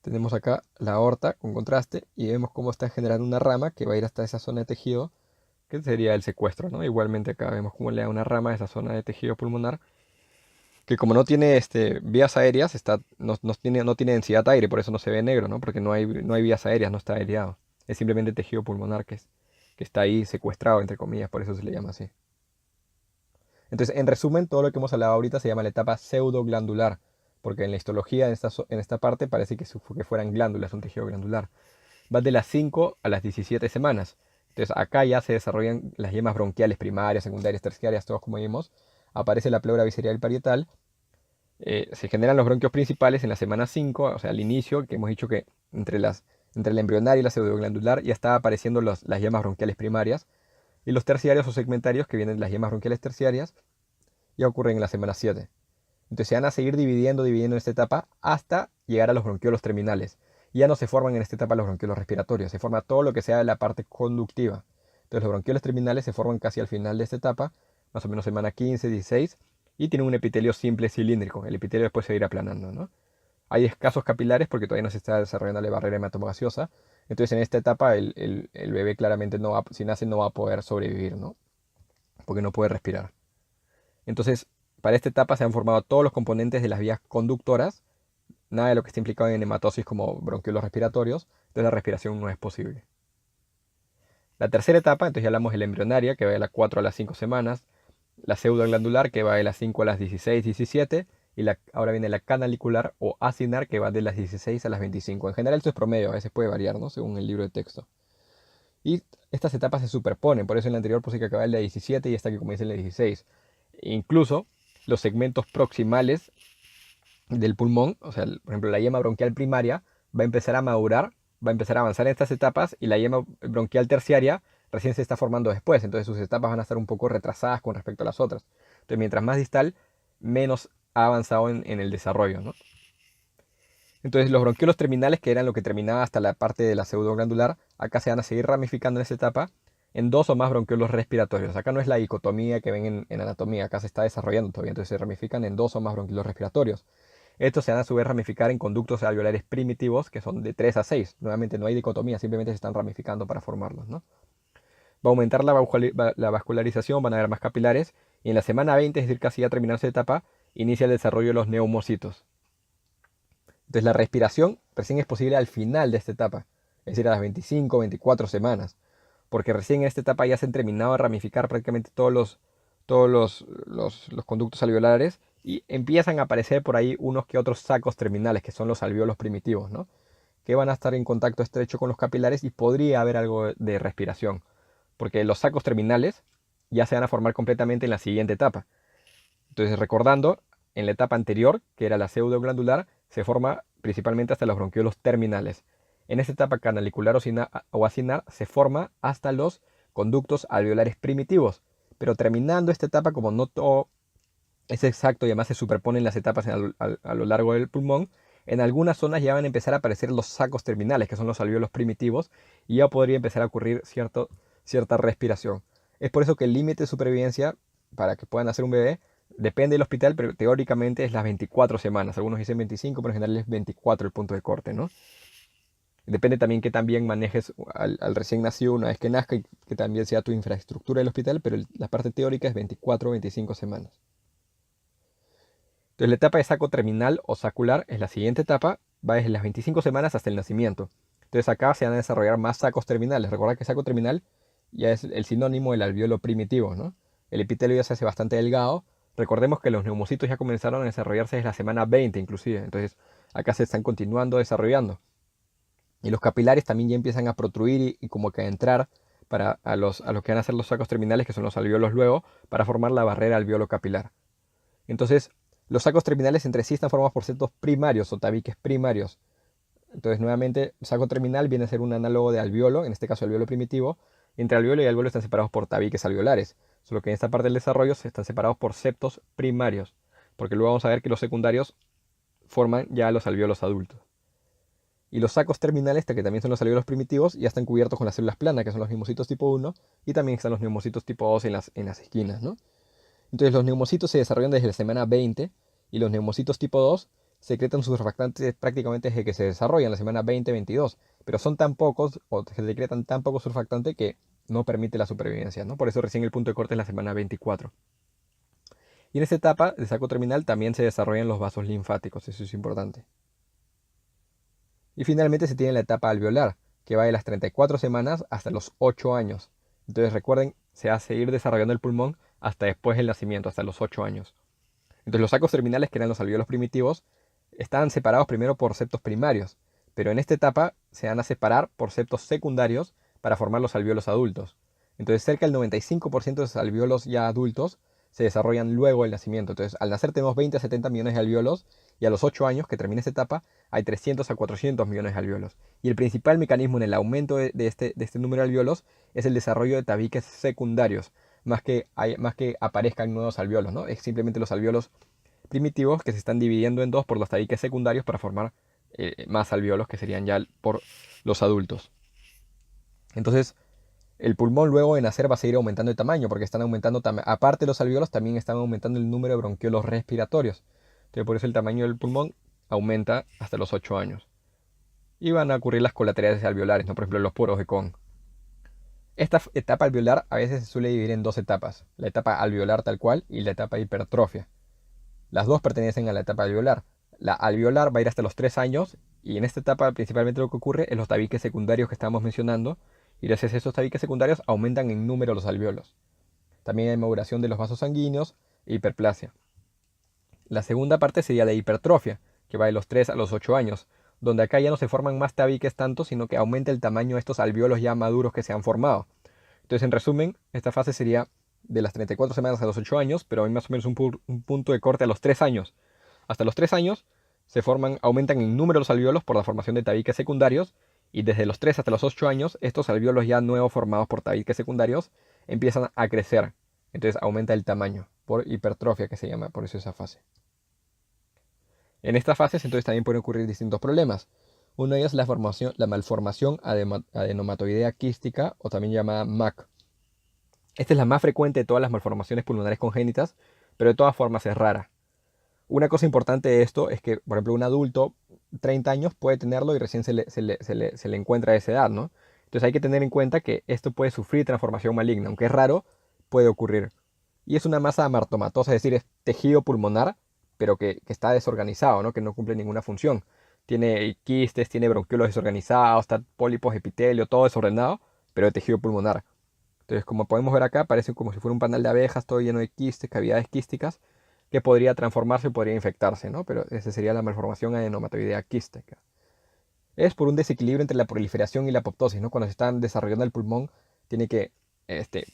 S1: tenemos acá la aorta con contraste y vemos cómo está generando una rama que va a ir hasta esa zona de tejido, que sería el secuestro, ¿no? Igualmente acá vemos cómo le da una rama a esa zona de tejido pulmonar, que como no tiene vías aéreas, no tiene densidad de aire, por eso no se ve negro, ¿no? Porque no hay vías aéreas, no está aireado. Es simplemente tejido pulmonar que está ahí secuestrado, entre comillas, por eso se le llama así. Entonces, en resumen, todo lo que hemos hablado ahorita se llama la etapa pseudoglandular, porque en la histología, en esta parte, parece que fueran glándulas, un tejido glandular. Va de las 5 a las 17 semanas. Entonces, acá ya se desarrollan las yemas bronquiales primarias, secundarias, terciarias, todos como vimos. Aparece la pleura visceral parietal. Se generan los bronquios principales en la semana 5, o sea, al inicio, que hemos dicho que entre el embrionario y la pseudoglandular ya están apareciendo las yemas bronquiales primarias. Y los terciarios o segmentarios, que vienen de las yemas bronquiales terciarias, ya ocurren en la semana 7. Entonces se van a seguir dividiendo en esta etapa hasta llegar a los bronquiolos terminales. Y ya no se forman en esta etapa los bronquiolos respiratorios, se forma todo lo que sea de la parte conductiva. Entonces los bronquiolos terminales se forman casi al final de esta etapa, más o menos semana 15, 16, y tienen un epitelio simple cilíndrico. El epitelio después se va a ir aplanando, ¿no? Hay escasos capilares porque todavía no se está desarrollando la barrera hematogaseosa. Entonces en esta etapa el bebé claramente no va, si nace no va a poder sobrevivir, ¿no? Porque no puede respirar. Entonces, para esta etapa se han formado todos los componentes de las vías conductoras, nada de lo que está implicado en hematosis como bronquiolos respiratorios, entonces la respiración no es posible. La tercera etapa, entonces ya hablamos de la embrionaria, que va de las 4 a las 5 semanas, la pseudoglandular, que va de las 5 a las 16, 17, y ahora viene la canalicular o acinar, que va de las 16 a las 25. En general esto es promedio, a veces puede variar, ¿no? Según el libro de texto. Y estas etapas se superponen, por eso en la anterior puse que acaba en la 17 y esta que comienza en la 16. Incluso los segmentos proximales del pulmón, o sea, por ejemplo, la yema bronquial primaria va a empezar a madurar, va a empezar a avanzar en estas etapas y la yema bronquial terciaria recién se está formando después, entonces sus etapas van a estar un poco retrasadas con respecto a las otras. Entonces, mientras más distal, menos ha avanzado en el desarrollo, ¿no? Entonces, los bronquiolos terminales, que eran lo que terminaba hasta la parte de la pseudoglandular, acá se van a seguir ramificando en esta etapa en dos o más bronquiolos respiratorios. Acá no es la dicotomía que ven en anatomía, acá se está desarrollando todavía, entonces se ramifican en dos o más bronquiolos respiratorios. Estos se van a su vez ramificar en conductos alveolares primitivos, que son de 3 a 6. Nuevamente no hay dicotomía, simplemente se están ramificando para formarlos, ¿no? Va a aumentar la vascularización, van a haber más capilares, y en la semana 20, es decir, casi ya terminando esa etapa, inicia el desarrollo de los neumocitos. Entonces la respiración recién es posible al final de esta etapa, es decir, a las 25, 24 semanas, porque recién en esta etapa ya se han terminado de ramificar prácticamente todos los conductos alveolares y empiezan a aparecer por ahí unos que otros sacos terminales, que son los alvéolos primitivos, ¿no? Que van a estar en contacto estrecho con los capilares y podría haber algo de respiración, porque los sacos terminales ya se van a formar completamente en la siguiente etapa. Entonces, recordando, en la etapa anterior, que era la pseudoglandular, se forma principalmente hasta los bronquiolos terminales. En esta etapa canalicular o acinar se forma hasta los conductos alveolares primitivos. Pero terminando esta etapa, como no todo es exacto y además se superponen las etapas a lo largo del pulmón, en algunas zonas ya van a empezar a aparecer los sacos terminales, que son los alvéolos primitivos, y ya podría empezar a ocurrir cierta respiración. Es por eso que el límite de supervivencia para que puedan hacer un bebé depende del hospital, pero teóricamente es las 24 semanas. Algunos dicen 25, pero en general es 24 el punto de corte, ¿no? Depende también que también manejes al recién nacido una vez que nazca y que también sea tu infraestructura del hospital, pero la parte teórica es 24 o 25 semanas. Entonces la etapa de saco terminal o sacular es la siguiente etapa, va desde las 25 semanas hasta el nacimiento. Entonces acá se van a desarrollar más sacos terminales. Recuerda que saco terminal ya es el sinónimo del alveolo primitivo, ¿no? El epitelio ya se hace bastante delgado. Recordemos que los neumocitos ya comenzaron a desarrollarse desde la semana 20 inclusive. Entonces acá se están continuando desarrollando. Y los capilares también ya empiezan a protruir y como que a entrar a los que van a ser los sacos terminales, que son los alveolos luego, para formar la barrera alveolo capilar. Entonces, los sacos terminales entre sí están formados por septos primarios o tabiques primarios. Entonces, nuevamente, el saco terminal viene a ser un análogo de alveolo, en este caso alveolo primitivo. Entre alveolo y alveolo están separados por tabiques alveolares, solo que en esta parte del desarrollo se están separados por septos primarios, porque luego vamos a ver que los secundarios forman ya los alveolos adultos. Y los sacos terminales, que también son los alveolos primitivos, ya están cubiertos con las células planas, que son los neumocitos tipo 1, y también están los neumocitos tipo 2 en las esquinas, ¿no? Entonces los neumocitos se desarrollan desde la semana 20 y los neumocitos tipo 2 secretan sus surfactantes prácticamente desde que se desarrollan, la semana 20-22, pero son tan pocos o se secretan tan poco surfactante que no permite la supervivencia, ¿no? Por eso recién el punto de corte es la semana 24. Y en esta etapa de saco terminal también se desarrollan los vasos linfáticos, eso es importante. Y finalmente se tiene la etapa alveolar, que va de las 34 semanas hasta los 8 años. Entonces recuerden, se va a seguir desarrollando el pulmón hasta después del nacimiento, hasta los 8 años. Entonces los sacos terminales, que eran los alvéolos primitivos, estaban separados primero por septos primarios, pero en esta etapa se van a separar por septos secundarios para formar los alvéolos adultos. Entonces cerca del 95% de esos alvéolos ya adultos se desarrollan luego del nacimiento. Entonces al nacer tenemos 20 a 70 millones de alvéolos y a los 8 años que termina esta etapa hay 300 a 400 millones de alvéolos. Y el principal mecanismo en el aumento de este número de alvéolos es el desarrollo de tabiques secundarios, más que aparezcan nuevos alvéolos, ¿no? Es simplemente los alvéolos primitivos que se están dividiendo en dos por los tabiques secundarios para formar más alvéolos que serían ya por los adultos. Entonces, El pulmón luego de nacer va a seguir aumentando de tamaño porque están aumentando, aparte de los alvéolos, también están aumentando el número de bronquiolos respiratorios. Entonces por eso el tamaño del pulmón aumenta hasta los 8 años. Y van a ocurrir las colaterales alveolares, ¿no? Por ejemplo, los poros de Kohn. Esta etapa alveolar a veces se suele dividir en dos etapas, la etapa alveolar tal cual y la etapa de hipertrofia. Las dos pertenecen a la etapa alveolar. La alveolar va a ir hasta los 3 años y en esta etapa principalmente lo que ocurre es los tabiques secundarios que estábamos mencionando y gracias a esos tabiques secundarios aumentan en número los alvéolos. También hay maduración de los vasos sanguíneos e hiperplasia. La segunda parte sería la hipertrofia, que va de los 3 a los 8 años, donde acá ya no se forman más tabiques tanto, sino que aumenta el tamaño de estos alvéolos ya maduros que se han formado. Entonces, en resumen, esta fase sería de las 34 semanas a los 8 años, pero hay más o menos un punto de corte a los 3 años. Hasta los 3 años aumentan en número los alvéolos por la formación de tabiques secundarios, y desde los 3 hasta los 8 años, estos alvéolos ya nuevos formados por tabiques secundarios empiezan a crecer. Entonces aumenta el tamaño, por hipertrofia que se llama, por eso esa fase. En estas fases entonces también pueden ocurrir distintos problemas. Uno de ellos es la malformación adenomatoidea quística o también llamada MAC. Esta es la más frecuente de todas las malformaciones pulmonares congénitas, pero de todas formas es rara. Una cosa importante de esto es que, por ejemplo, un adulto, 30 años, puede tenerlo y recién se le encuentra a esa edad, ¿no? Entonces hay que tener en cuenta que esto puede sufrir transformación maligna, aunque es raro, puede ocurrir. Y es una masa amartomatosa, es decir, es tejido pulmonar, pero que está desorganizado, ¿no? Que no cumple ninguna función. Tiene quistes, tiene bronquiolos desorganizados, está pólipos, epitelio, todo desordenado, pero de tejido pulmonar. Entonces, como podemos ver acá, parece como si fuera un panal de abejas, todo lleno de quistes, cavidades quísticas, que podría transformarse, podría infectarse, ¿no? Pero esa sería la malformación adenomatoidea quística. Es por un desequilibrio entre la proliferación y la apoptosis, ¿no? Cuando se está desarrollando el pulmón, tiene que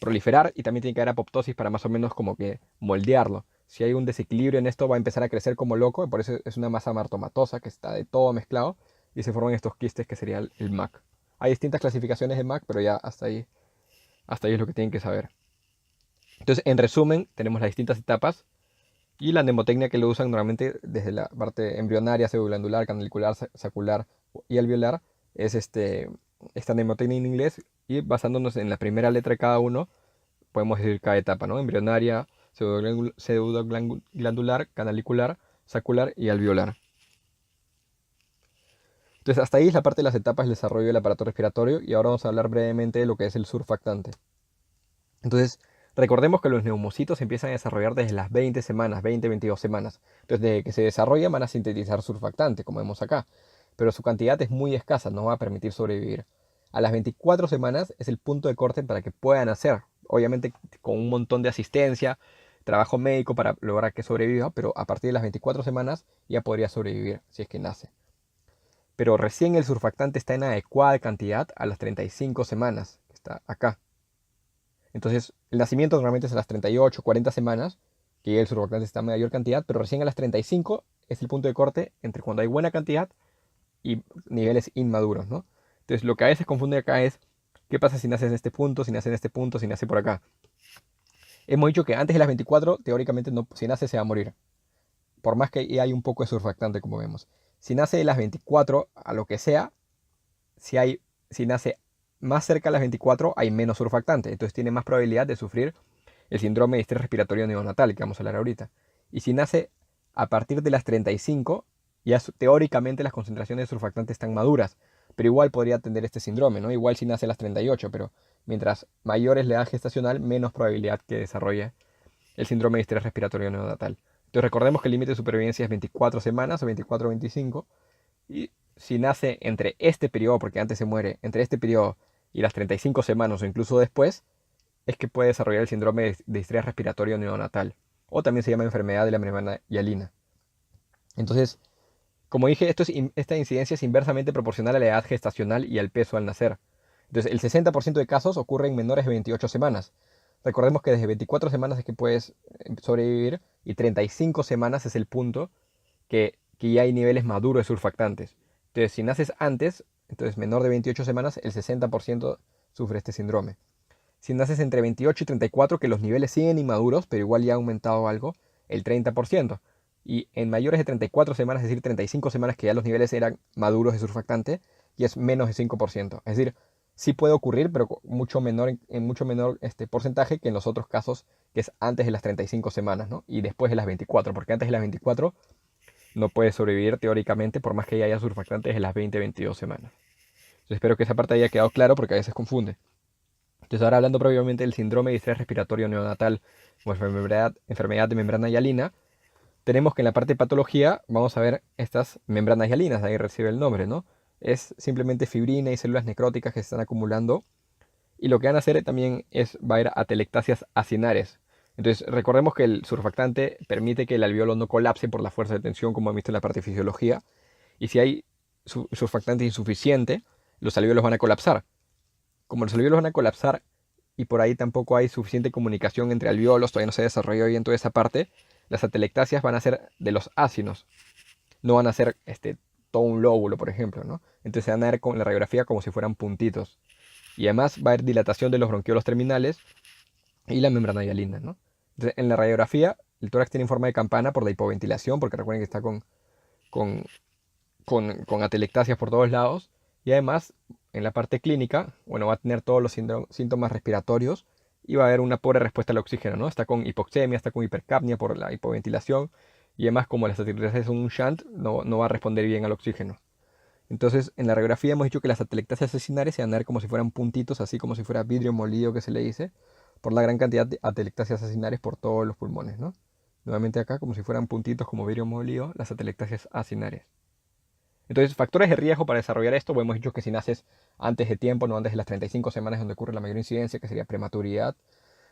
S1: proliferar y también tiene que haber apoptosis para más o menos como que moldearlo. Si hay un desequilibrio en esto, va a empezar a crecer como loco, y por eso es una masa amartomatosa que está de todo mezclado y se forman estos quistes que sería el MAC. Hay distintas clasificaciones de MAC, pero ya hasta ahí es lo que tienen que saber. Entonces, en resumen, tenemos las distintas etapas y la mnemotecnia que lo usan normalmente desde la parte embrionaria, pseudoglandular, canalicular, sacular y alveolar es esta mnemotecnia en inglés, y basándonos en la primera letra de cada uno podemos decir cada etapa, ¿no? Embrionaria, pseudoglandular, canalicular, sacular y alveolar. Entonces hasta ahí es la parte de las etapas del desarrollo del aparato respiratorio y ahora vamos a hablar brevemente de lo que es el surfactante. Entonces, recordemos que los neumocitos empiezan a desarrollar desde las 20 semanas, 20-22 semanas. Entonces, desde que se desarrollan van a sintetizar surfactante, como vemos acá. Pero su cantidad es muy escasa, no va a permitir sobrevivir. A las 24 semanas es el punto de corte para que puedan nacer. Obviamente con un montón de asistencia, trabajo médico para lograr que sobreviva, pero a partir de las 24 semanas ya podría sobrevivir si es que nace. Pero recién el surfactante está en adecuada cantidad a las 35 semanas, que está acá. Entonces, el nacimiento normalmente es a las 38, 40 semanas, que el surfactante está en mayor cantidad, pero recién a las 35 es el punto de corte entre cuando hay buena cantidad y niveles inmaduros, ¿no? Entonces, lo que a veces confunde acá es, ¿qué pasa si nace en este punto, si nace en este punto, si nace por acá? Hemos dicho que antes de las 24, teóricamente, no, si nace se va a morir, por más que hay un poco de surfactante, como vemos. Si nace de las 24 a lo que sea, si nace más cerca de las 24, hay menos surfactante. Entonces tiene más probabilidad de sufrir el síndrome de estrés respiratorio neonatal, que vamos a hablar ahorita. Y si nace a partir de las 35, ya teóricamente las concentraciones de surfactante están maduras, pero igual podría tener este síndrome, ¿no? Igual si nace a las 38, pero mientras mayor es la edad gestacional, menos probabilidad que desarrolle el síndrome de estrés respiratorio neonatal. Entonces recordemos que el límite de supervivencia es 24 semanas o 24-25, y si nace entre este periodo, porque antes se muere, entre este periodo y las 35 semanas o incluso después, es que puede desarrollar el síndrome de estrés respiratorio neonatal, o también se llama enfermedad de la membrana hialina. Entonces, como dije, esta incidencia es inversamente proporcional a la edad gestacional y al peso al nacer. Entonces, el 60% de casos ocurre en menores de 28 semanas. Recordemos que desde 24 semanas es que puedes sobrevivir y 35 semanas es el punto que ya hay niveles maduros de surfactantes. Entonces, si naces antes, entonces menor de 28 semanas, el 60% sufre este síndrome. Si naces entre 28 y 34, que los niveles siguen inmaduros, pero igual ya ha aumentado algo, el 30%. Y en mayores de 34 semanas, es decir, 35 semanas que ya los niveles eran maduros de surfactante, y es menos de 5%. Es decir, Sí puede ocurrir, pero mucho menor, en mucho menor porcentaje que en los otros casos, que es antes de las 35 semanas, ¿no? Y después de las 24, porque antes de las 24 no puede sobrevivir teóricamente por más que haya surfactantes en las 20-22 semanas. Yo espero que esa parte haya quedado claro porque a veces confunde. Entonces ahora hablando previamente del síndrome de estrés respiratorio neonatal o enfermedad de membrana hialina, tenemos que en la parte de patología vamos a ver estas membranas hialinas, de ahí recibe el nombre, ¿no? Es simplemente fibrina y células necróticas que se están acumulando y lo que van a hacer también va a ir a atelectasias acinares. Entonces recordemos que el surfactante permite que el alveolo no colapse por la fuerza de tensión como hemos visto en la parte de fisiología y si hay surfactante insuficiente, los alveolos van a colapsar. Como los alveolos van a colapsar y por ahí tampoco hay suficiente comunicación entre alveolos, todavía no se desarrolló bien toda esa parte, las atelectasias van a ser de los ácidos, no van a ser todo un lóbulo, por ejemplo, ¿no? Entonces se van a ver con la radiografía como si fueran puntitos. Y además va a haber dilatación de los bronquiolos terminales y la membrana hialina, ¿no? Entonces, en la radiografía, el tórax tiene forma de campana por la hipoventilación, porque recuerden que está con, con atelectasias por todos lados. Y además, en la parte clínica, bueno, va a tener todos los síntomas respiratorios y va a haber una pobre respuesta al oxígeno, ¿no? Está con hipoxemia, está con hipercapnia por la hipoventilación. Y además, como las atelectasias son un shunt, no va a responder bien al oxígeno. Entonces, en la radiografía hemos dicho que las atelectasias acinares se van a ver como si fueran puntitos, así como si fuera vidrio molido que se le dice, por la gran cantidad de atelectasias acinares por todos los pulmones, ¿no? Nuevamente acá, como si fueran puntitos como vidrio molido, las atelectasias acinares. Entonces, factores de riesgo para desarrollar esto, pues hemos dicho que si naces antes de tiempo, no antes de las 35 semanas donde ocurre la mayor incidencia, que sería prematuridad,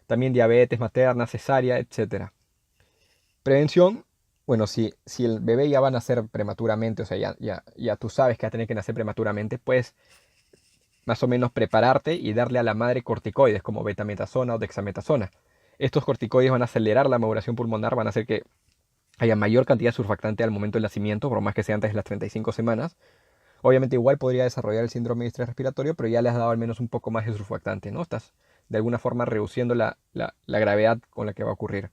S1: también diabetes materna, cesárea, etcétera. Prevención, bueno, si el bebé ya va a nacer prematuramente, o sea, ya tú sabes que va a tener que nacer prematuramente, pues más o menos prepararte y darle a la madre corticoides como betametasona o dexametasona. Estos corticoides van a acelerar la maduración pulmonar, van a hacer que haya mayor cantidad de surfactante al momento del nacimiento, por más que sea antes de las 35 semanas. Obviamente igual podría desarrollar el síndrome de estrés respiratorio, pero ya le has dado al menos un poco más de surfactante, ¿no? Estás de alguna forma reduciendo la gravedad con la que va a ocurrir.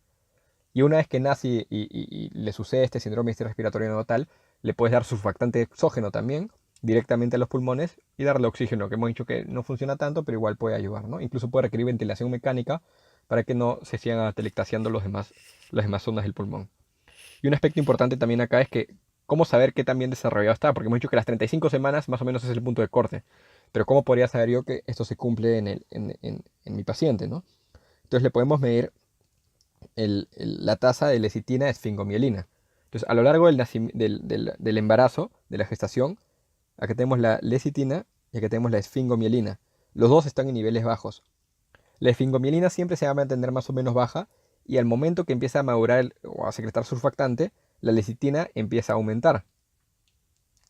S1: Y una vez que nace y le sucede este síndrome de estrés respiratorio neonatal, le puedes dar surfactante exógeno también directamente a los pulmones y darle oxígeno, que hemos dicho que no funciona tanto, pero igual puede ayudar, ¿no? Incluso puede requerir ventilación mecánica para que no se sigan atelectaseando las demás zonas del pulmón. Y un aspecto importante también acá es que cómo saber qué tan bien desarrollado está, porque hemos dicho que las 35 semanas más o menos es el punto de corte, pero ¿cómo podría saber yo que esto se cumple en mi paciente, ¿no? Entonces le podemos medir la tasa de lecitina esfingomielina. Entonces, a lo largo del embarazo, de la gestación, acá tenemos la lecitina y acá tenemos la esfingomielina. Los dos están en niveles bajos. La esfingomielina siempre se va a mantener más o menos baja y al momento que empieza a madurar o a secretar surfactante, la lecitina empieza a aumentar.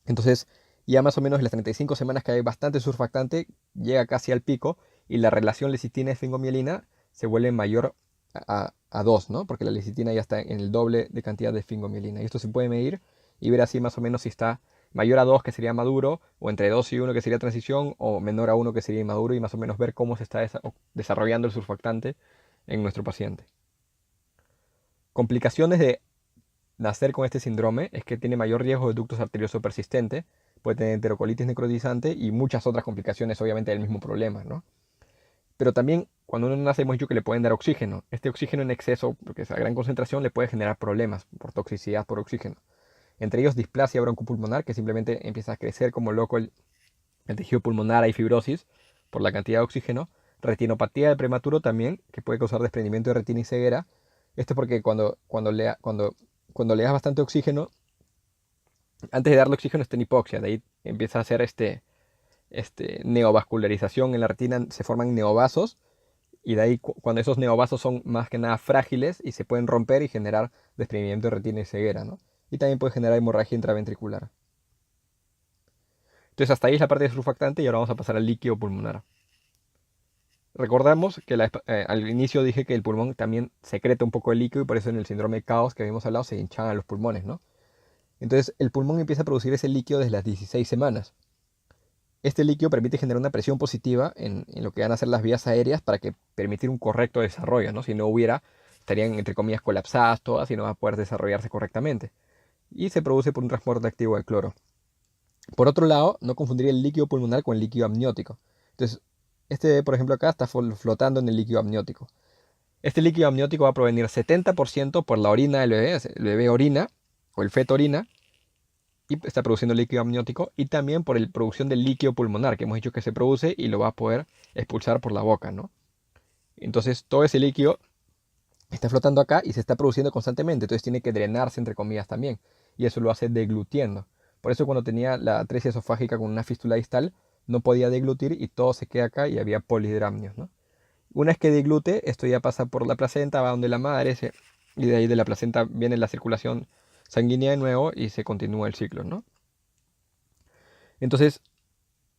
S1: Entonces, ya más o menos en las 35 semanas que hay bastante surfactante, llega casi al pico y la relación lecitina-esfingomielina se vuelve mayor a 2, ¿no? Porque la lecitina ya está en el doble de cantidad de esfingomielina. Y esto se puede medir y ver así más o menos si está mayor a 2 que sería maduro, o entre 2 y 1 que sería transición, o menor a 1 que sería inmaduro, y más o menos ver cómo se está desarrollando el surfactante en nuestro paciente. Complicaciones de nacer con este síndrome es que tiene mayor riesgo de ductos arterioso persistente, puede tener enterocolitis necrotizante y muchas otras complicaciones, obviamente, del mismo problema, ¿no? Pero también cuando uno nace hemos dicho que le pueden dar oxígeno. Este oxígeno en exceso, porque es a gran concentración, le puede generar problemas por toxicidad por oxígeno. Entre ellos displasia broncopulmonar, que simplemente empieza a crecer como loco el tejido pulmonar, hay fibrosis por la cantidad de oxígeno. Retinopatía del prematuro también, que puede causar desprendimiento de retina y ceguera. Esto es porque cuando le das bastante oxígeno, antes de darle oxígeno está en hipoxia, de ahí empieza a hacer neovascularización en la retina, se forman neovasos y de ahí cuando esos neovasos son más que nada frágiles y se pueden romper y generar desprendimiento de retina y ceguera, ¿no? Y también puede generar hemorragia intraventricular. Entonces hasta ahí es la parte de surfactante y ahora vamos a pasar al líquido pulmonar. Recordamos que al inicio dije que el pulmón también secreta un poco de líquido y por eso en el síndrome de Caos que habíamos hablado se hinchaban los pulmones, ¿no? Entonces el pulmón empieza a producir ese líquido desde las 16 semanas. Este líquido permite generar una presión positiva en lo que van a ser las vías aéreas para que permitir un correcto desarrollo, ¿no? Si no hubiera, estarían entre comillas colapsadas todas y no va a poder desarrollarse correctamente. Y se produce por un transporte activo de cloro. Por otro lado, no confundir el líquido pulmonar con el líquido amniótico. Entonces, por ejemplo, acá está flotando en el líquido amniótico. Este líquido amniótico va a provenir 70% por la orina del bebé, el bebé orina o el feto orina y está produciendo líquido amniótico, y también por la producción del líquido pulmonar que hemos dicho que se produce y lo va a poder expulsar por la boca, ¿no? Entonces todo ese líquido está flotando acá y se está produciendo constantemente, entonces tiene que drenarse entre comillas también, y eso lo hace deglutiendo. Por eso cuando tenía la atresia esofágica con una fístula distal, no podía deglutir y todo se queda acá y había polidramnios, ¿no? Una vez que deglute, esto ya pasa por la placenta, va donde la madre, y de ahí de la placenta viene la circulación sanguínea de nuevo y se continúa el ciclo, ¿no? Entonces,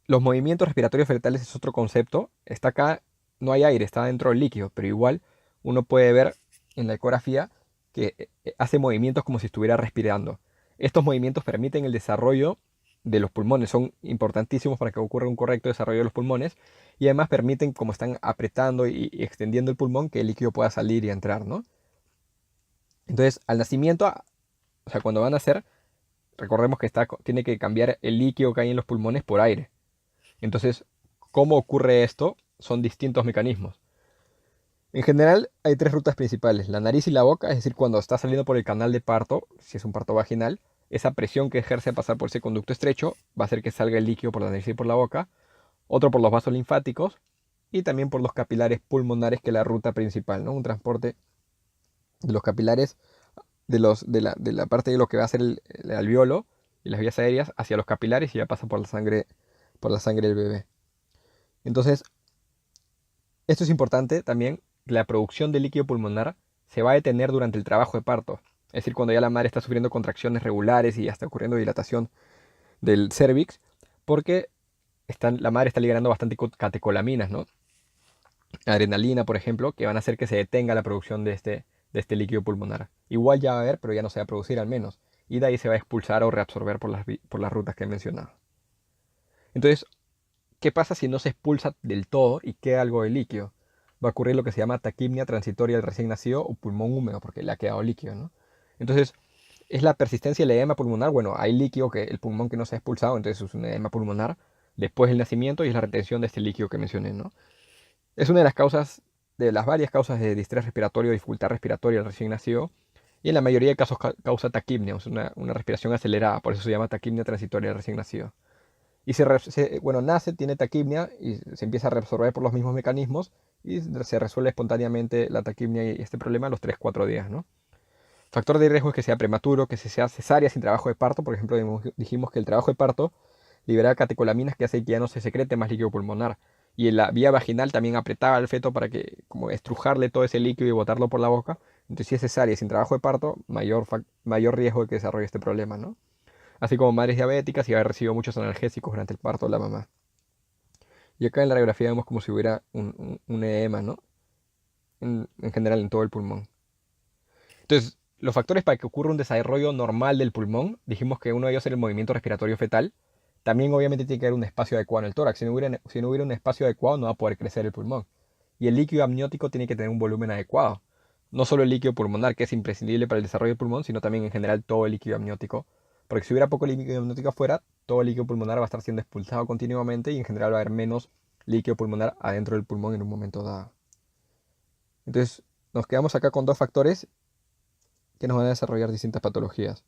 S1: los movimientos respiratorios fetales es otro concepto. Está acá, no hay aire, está dentro del líquido, pero igual uno puede ver en la ecografía que hace movimientos como si estuviera respirando. Estos movimientos permiten el desarrollo de los pulmones, son importantísimos para que ocurra un correcto desarrollo de los pulmones, y además permiten, como están apretando y extendiendo el pulmón, que el líquido pueda salir y entrar, ¿no? Entonces, al nacimiento, o sea, cuando van a nacer, recordemos que tiene que cambiar el líquido que hay en los pulmones por aire. Entonces, ¿cómo ocurre esto? Son distintos mecanismos. En general, hay tres rutas principales: la nariz y la boca, es decir, cuando está saliendo por el canal de parto, si es un parto vaginal, esa presión que ejerce a pasar por ese conducto estrecho va a hacer que salga el líquido por la nariz y por la boca. Otro por los vasos linfáticos y también por los capilares pulmonares, que es la ruta principal, ¿no? Un transporte de los capilares de la parte de lo que va a ser el alveolo y las vías aéreas hacia los capilares, y ya pasa por la sangre del bebé. Entonces, esto es importante también: la producción de líquido pulmonar se va a detener durante el trabajo de parto. Es decir, cuando ya la madre está sufriendo contracciones regulares y ya está ocurriendo dilatación del cérvix, porque la madre está liberando bastante catecolaminas, ¿no? Adrenalina, por ejemplo, que van a hacer que se detenga la producción de este líquido pulmonar. Igual ya va a haber, pero ya no se va a producir al menos. Y de ahí se va a expulsar o reabsorber por las rutas que he mencionado. Entonces, ¿qué pasa si no se expulsa del todo y queda algo de líquido? Va a ocurrir lo que se llama taquipnia transitoria del recién nacido o pulmón húmedo, porque le ha quedado líquido, ¿no? Entonces, es la persistencia del edema pulmonar. Bueno, hay líquido, el pulmón que no se ha expulsado, entonces es un edema pulmonar después del nacimiento, y es la retención de este líquido que mencioné, ¿no? Es una de las causas, de las varias causas de distrés respiratorio, dificultad respiratoria del recién nacido, y en la mayoría de casos causa taquipnia, o sea, una respiración acelerada, por eso se llama taquipnia transitoria del recién nacido. Y bueno, nace, tiene taquipnia y se empieza a reabsorber por los mismos mecanismos, y se resuelve espontáneamente la taquipnia y este problema a los 3-4 días, ¿no? Factor de riesgo es que sea prematuro, que se sea cesárea sin trabajo de parto. Por ejemplo, dijimos que el trabajo de parto libera catecolaminas que hace que ya no se secrete más líquido pulmonar. Y en la vía vaginal también apretaba al feto para que, como estrujarle todo ese líquido y botarlo por la boca. Entonces, si es cesárea sin trabajo de parto, mayor riesgo de que desarrolle este problema, ¿no? Así como madres diabéticas y haber recibido muchos analgésicos durante el parto de la mamá. Y acá en la radiografía vemos como si hubiera un edema, ¿no? En general en todo el pulmón. Entonces, los factores para que ocurra un desarrollo normal del pulmón, dijimos que uno de ellos era el movimiento respiratorio fetal. También obviamente tiene que haber un espacio adecuado en el tórax. Si no hubiera un espacio adecuado, no va a poder crecer el pulmón. Y el líquido amniótico tiene que tener un volumen adecuado. No solo el líquido pulmonar, que es imprescindible para el desarrollo del pulmón, sino también en general todo el líquido amniótico. Porque si hubiera poco líquido amniótico afuera, todo el líquido pulmonar va a estar siendo expulsado continuamente, y en general va a haber menos líquido pulmonar adentro del pulmón en un momento dado. Entonces, nos quedamos acá con dos factores que nos van a desarrollar distintas patologías.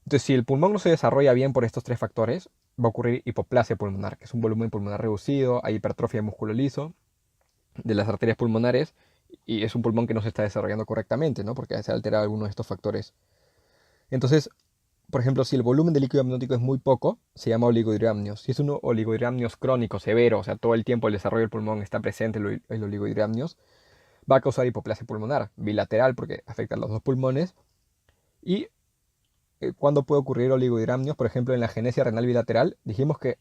S1: Entonces, si el pulmón no se desarrolla bien por estos tres factores, va a ocurrir hipoplasia pulmonar, que es un volumen pulmonar reducido, hay hipertrofia de músculo liso de las arterias pulmonares, y es un pulmón que no se está desarrollando correctamente, ¿no? Porque se ha alterado alguno de estos factores. Entonces, por ejemplo, si el volumen de líquido amniótico es muy poco, se llama oligohidramnios. Si es un oligohidramnios crónico, severo, o sea, todo el tiempo el desarrollo del pulmón está presente el oligohidramnios, va a causar hipoplasia pulmonar bilateral, porque afecta a los dos pulmones. Y ¿cuándo puede ocurrir oligohidramnios? Por ejemplo, en la agenesia renal bilateral, dijimos que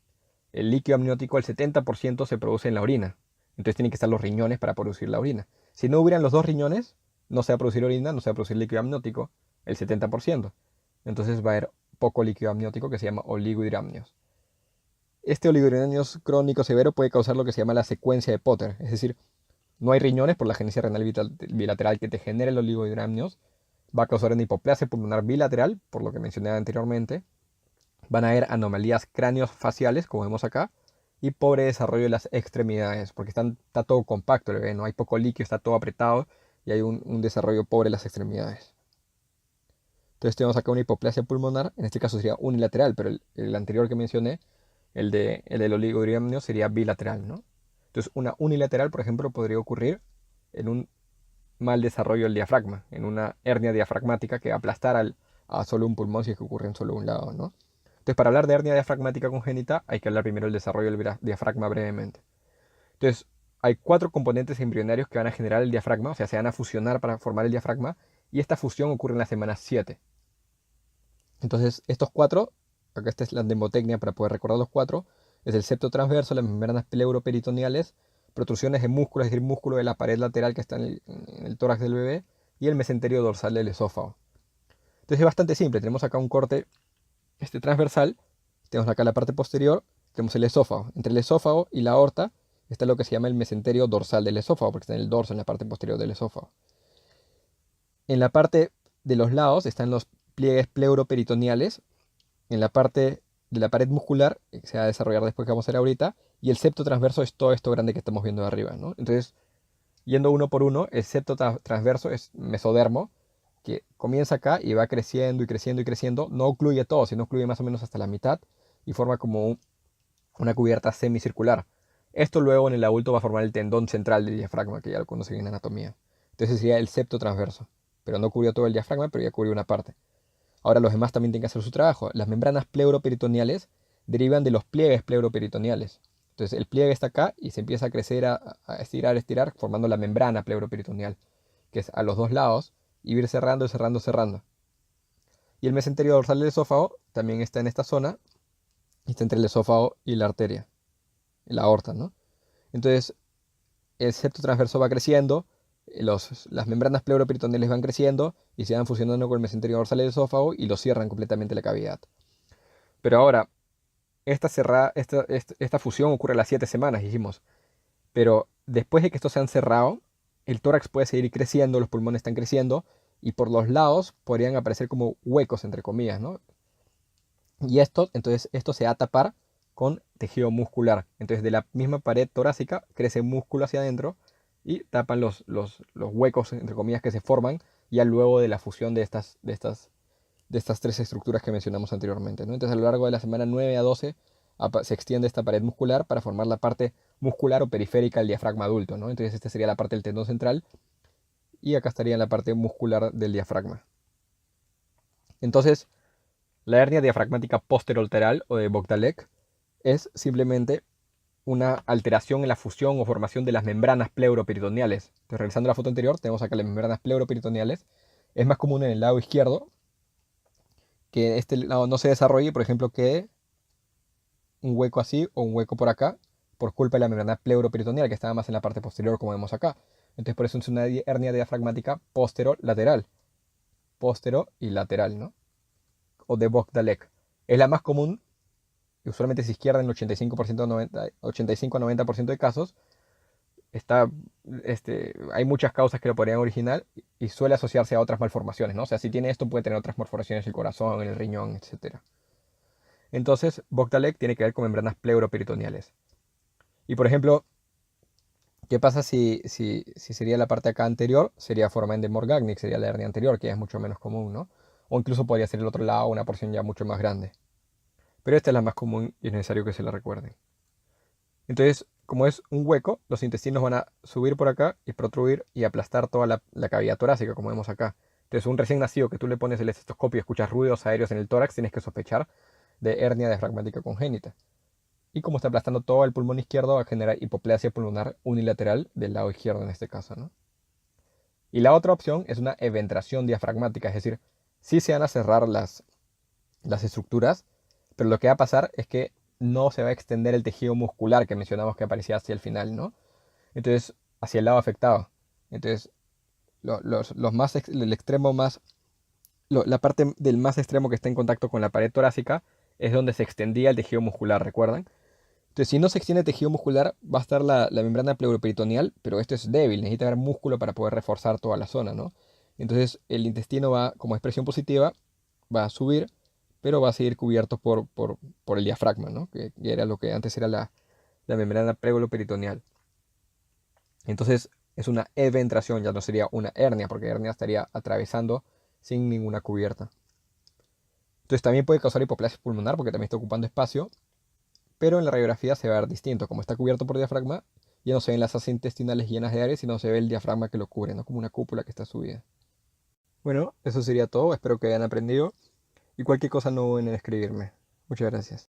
S1: el líquido amniótico, el 70% se produce en la orina. Entonces tienen que estar los riñones para producir la orina. Si no hubieran los dos riñones, no se va a producir orina, no se va a producir líquido amniótico, el 70%. Entonces va a haber poco líquido amniótico, que se llama oligohidramnios. Este oligohidramnios crónico severo puede causar lo que se llama la secuencia de Potter. Es decir, no hay riñones por la agenesia renal bilateral que te genere el oligohidramnios. Va a causar una hipoplasia pulmonar bilateral, por lo que mencioné anteriormente. Van a haber anomalías cráneos faciales, como vemos acá, y pobre desarrollo de las extremidades, porque está todo compacto el bebé, no hay poco líquido, está todo apretado y hay un desarrollo pobre de las extremidades. Entonces tenemos acá una hipoplasia pulmonar, en este caso sería unilateral, pero el anterior que mencioné, el del oligodriamnio, sería bilateral, ¿no? Entonces una unilateral, por ejemplo, podría ocurrir en un mal desarrollo del diafragma, en una hernia diafragmática que aplastar a solo un pulmón si es que ocurre en solo un lado, ¿no? Entonces, para hablar de hernia diafragmática congénita, hay que hablar primero del desarrollo del diafragma brevemente. Entonces, hay 4 componentes embrionarios que van a generar el diafragma, o sea, se van a fusionar para formar el diafragma, y esta fusión ocurre en la semana 7. Entonces, estos 4, acá esta es la endemotecnia para poder recordar los 4, es el septo transverso, las membranas pleuroperitoneales, protrusiones de músculo, es decir, músculo de la pared lateral que está en el tórax del bebé, y el mesenterio dorsal del esófago. Entonces es bastante simple, tenemos acá un corte transversal, tenemos acá la parte posterior, tenemos el esófago. Entre el esófago y la aorta está lo que se llama el mesenterio dorsal del esófago, porque está en el dorso, en la parte posterior del esófago. En la parte de los lados están los pliegues pleuroperitoneales, en la parte de la pared muscular, que se va a desarrollar después que vamos a ver ahorita, y el septo transverso es todo esto grande que estamos viendo de arriba, ¿no? Entonces, yendo uno por uno, el septo transverso es mesodermo, que comienza acá y va creciendo y creciendo y creciendo, no ocluye todo, sino ocluye más o menos hasta la mitad y forma como una cubierta semicircular. Esto luego en el adulto va a formar el tendón central del diafragma, que ya lo conocen en anatomía. Entonces sería el septo transverso, pero no cubrió todo el diafragma, pero ya cubrió una parte. Ahora los demás también tienen que hacer su trabajo. Las membranas pleuroperitoneales derivan de los pliegues pleuroperitoneales. Entonces el pliegue está acá y se empieza a crecer, a estirar, estirar, formando la membrana pleuroperitoneal, que es a los dos lados, y ir cerrando, cerrando, cerrando. Y el mesenterio dorsal del esófago también está en esta zona, y está entre el esófago y la arteria, la aorta, ¿no? Entonces el septo transverso va creciendo, las membranas pleuroperitoneales van creciendo y se van fusionando con el mesenterio dorsal del esófago y lo cierran completamente la cavidad. Pero ahora, esta fusión ocurre a las 7 semanas, dijimos. Pero después de que estos se han cerrado, el tórax puede seguir creciendo, los pulmones están creciendo y por los lados podrían aparecer como huecos, entre comillas, ¿no? Y entonces esto se va a tapar con tejido muscular. Entonces de la misma pared torácica crece músculo hacia adentro y tapan los huecos, entre comillas, que se forman ya luego de la fusión de estas 3 estructuras que mencionamos anteriormente, ¿no? Entonces a lo largo de la semana 9 a 12 se extiende esta pared muscular para formar la parte muscular o periférica del diafragma adulto, ¿no? Entonces esta sería la parte del tendón central y acá estaría la parte muscular del diafragma. Entonces, la hernia diafragmática posterolateral o de Bogdalek es simplemente una alteración en la fusión o formación de las membranas pleuroperitoneales. Entonces, revisando la foto anterior, tenemos acá las membranas pleuroperitoneales. Es más común en el lado izquierdo, que este lado no se desarrolle, por ejemplo, quede un hueco así o un hueco por acá, por culpa de la membrana pleuroperitoneal, que estaba más en la parte posterior, como vemos acá. Entonces, por eso es una hernia diafragmática posterolateral. Postero y lateral, ¿no? O de Bogdalek. Es la más común, y usualmente es izquierda en el 85 a 90% de casos. Hay muchas causas que lo podrían originar y suele asociarse a otras malformaciones, ¿no? O sea, si tiene esto, puede tener otras malformaciones en el corazón, en el riñón, etc. Entonces, Bogdalek tiene que ver con membranas pleuroperitoneales. Y por ejemplo, ¿qué pasa si sería la parte acá anterior? Sería Foramen de Morgagni, sería la hernia anterior, que es mucho menos común, ¿no? O incluso podría ser el otro lado, una porción ya mucho más grande. Pero esta es la más común y es necesario que se la recuerden. Entonces, como es un hueco, los intestinos van a subir por acá y protruir y aplastar toda la cavidad torácica, como vemos acá. Entonces, un recién nacido que tú le pones el estetoscopio y escuchas ruidos aéreos en el tórax, tienes que sospechar de hernia diafragmática congénita. Y como está aplastando todo el pulmón izquierdo, va a generar hipoplasia pulmonar unilateral del lado izquierdo en este caso, ¿no? Y la otra opción es una eventración diafragmática, es decir, sí se van a cerrar las estructuras, pero lo que va a pasar es que no se va a extender el tejido muscular que mencionamos que aparecía hacia el final, ¿no? Entonces, hacia el lado afectado. Entonces, el extremo más, la parte del más extremo que está en contacto con la pared torácica es donde se extendía el tejido muscular, ¿recuerdan? Entonces, si no se extiende el tejido muscular, va a estar la membrana pleuroperitoneal, pero esto es débil, necesita haber músculo para poder reforzar toda la zona, ¿no? Entonces, el intestino va, como expresión positiva, va a subir, pero va a seguir cubierto por el diafragma, ¿no? Que era lo que antes era la membrana preguloperitoneal. Entonces es una eventración, ya no sería una hernia, porque hernia estaría atravesando sin ninguna cubierta. Entonces también puede causar hipoplasia pulmonar porque también está ocupando espacio, pero en la radiografía se va a ver distinto. Como está cubierto por diafragma, ya no se ven las asas intestinales llenas de aire, sino se ve el diafragma que lo cubre, ¿no? Como una cúpula que está subida. Bueno, eso sería todo. Espero que hayan aprendido y cualquier cosa no duden en escribirme. Muchas gracias.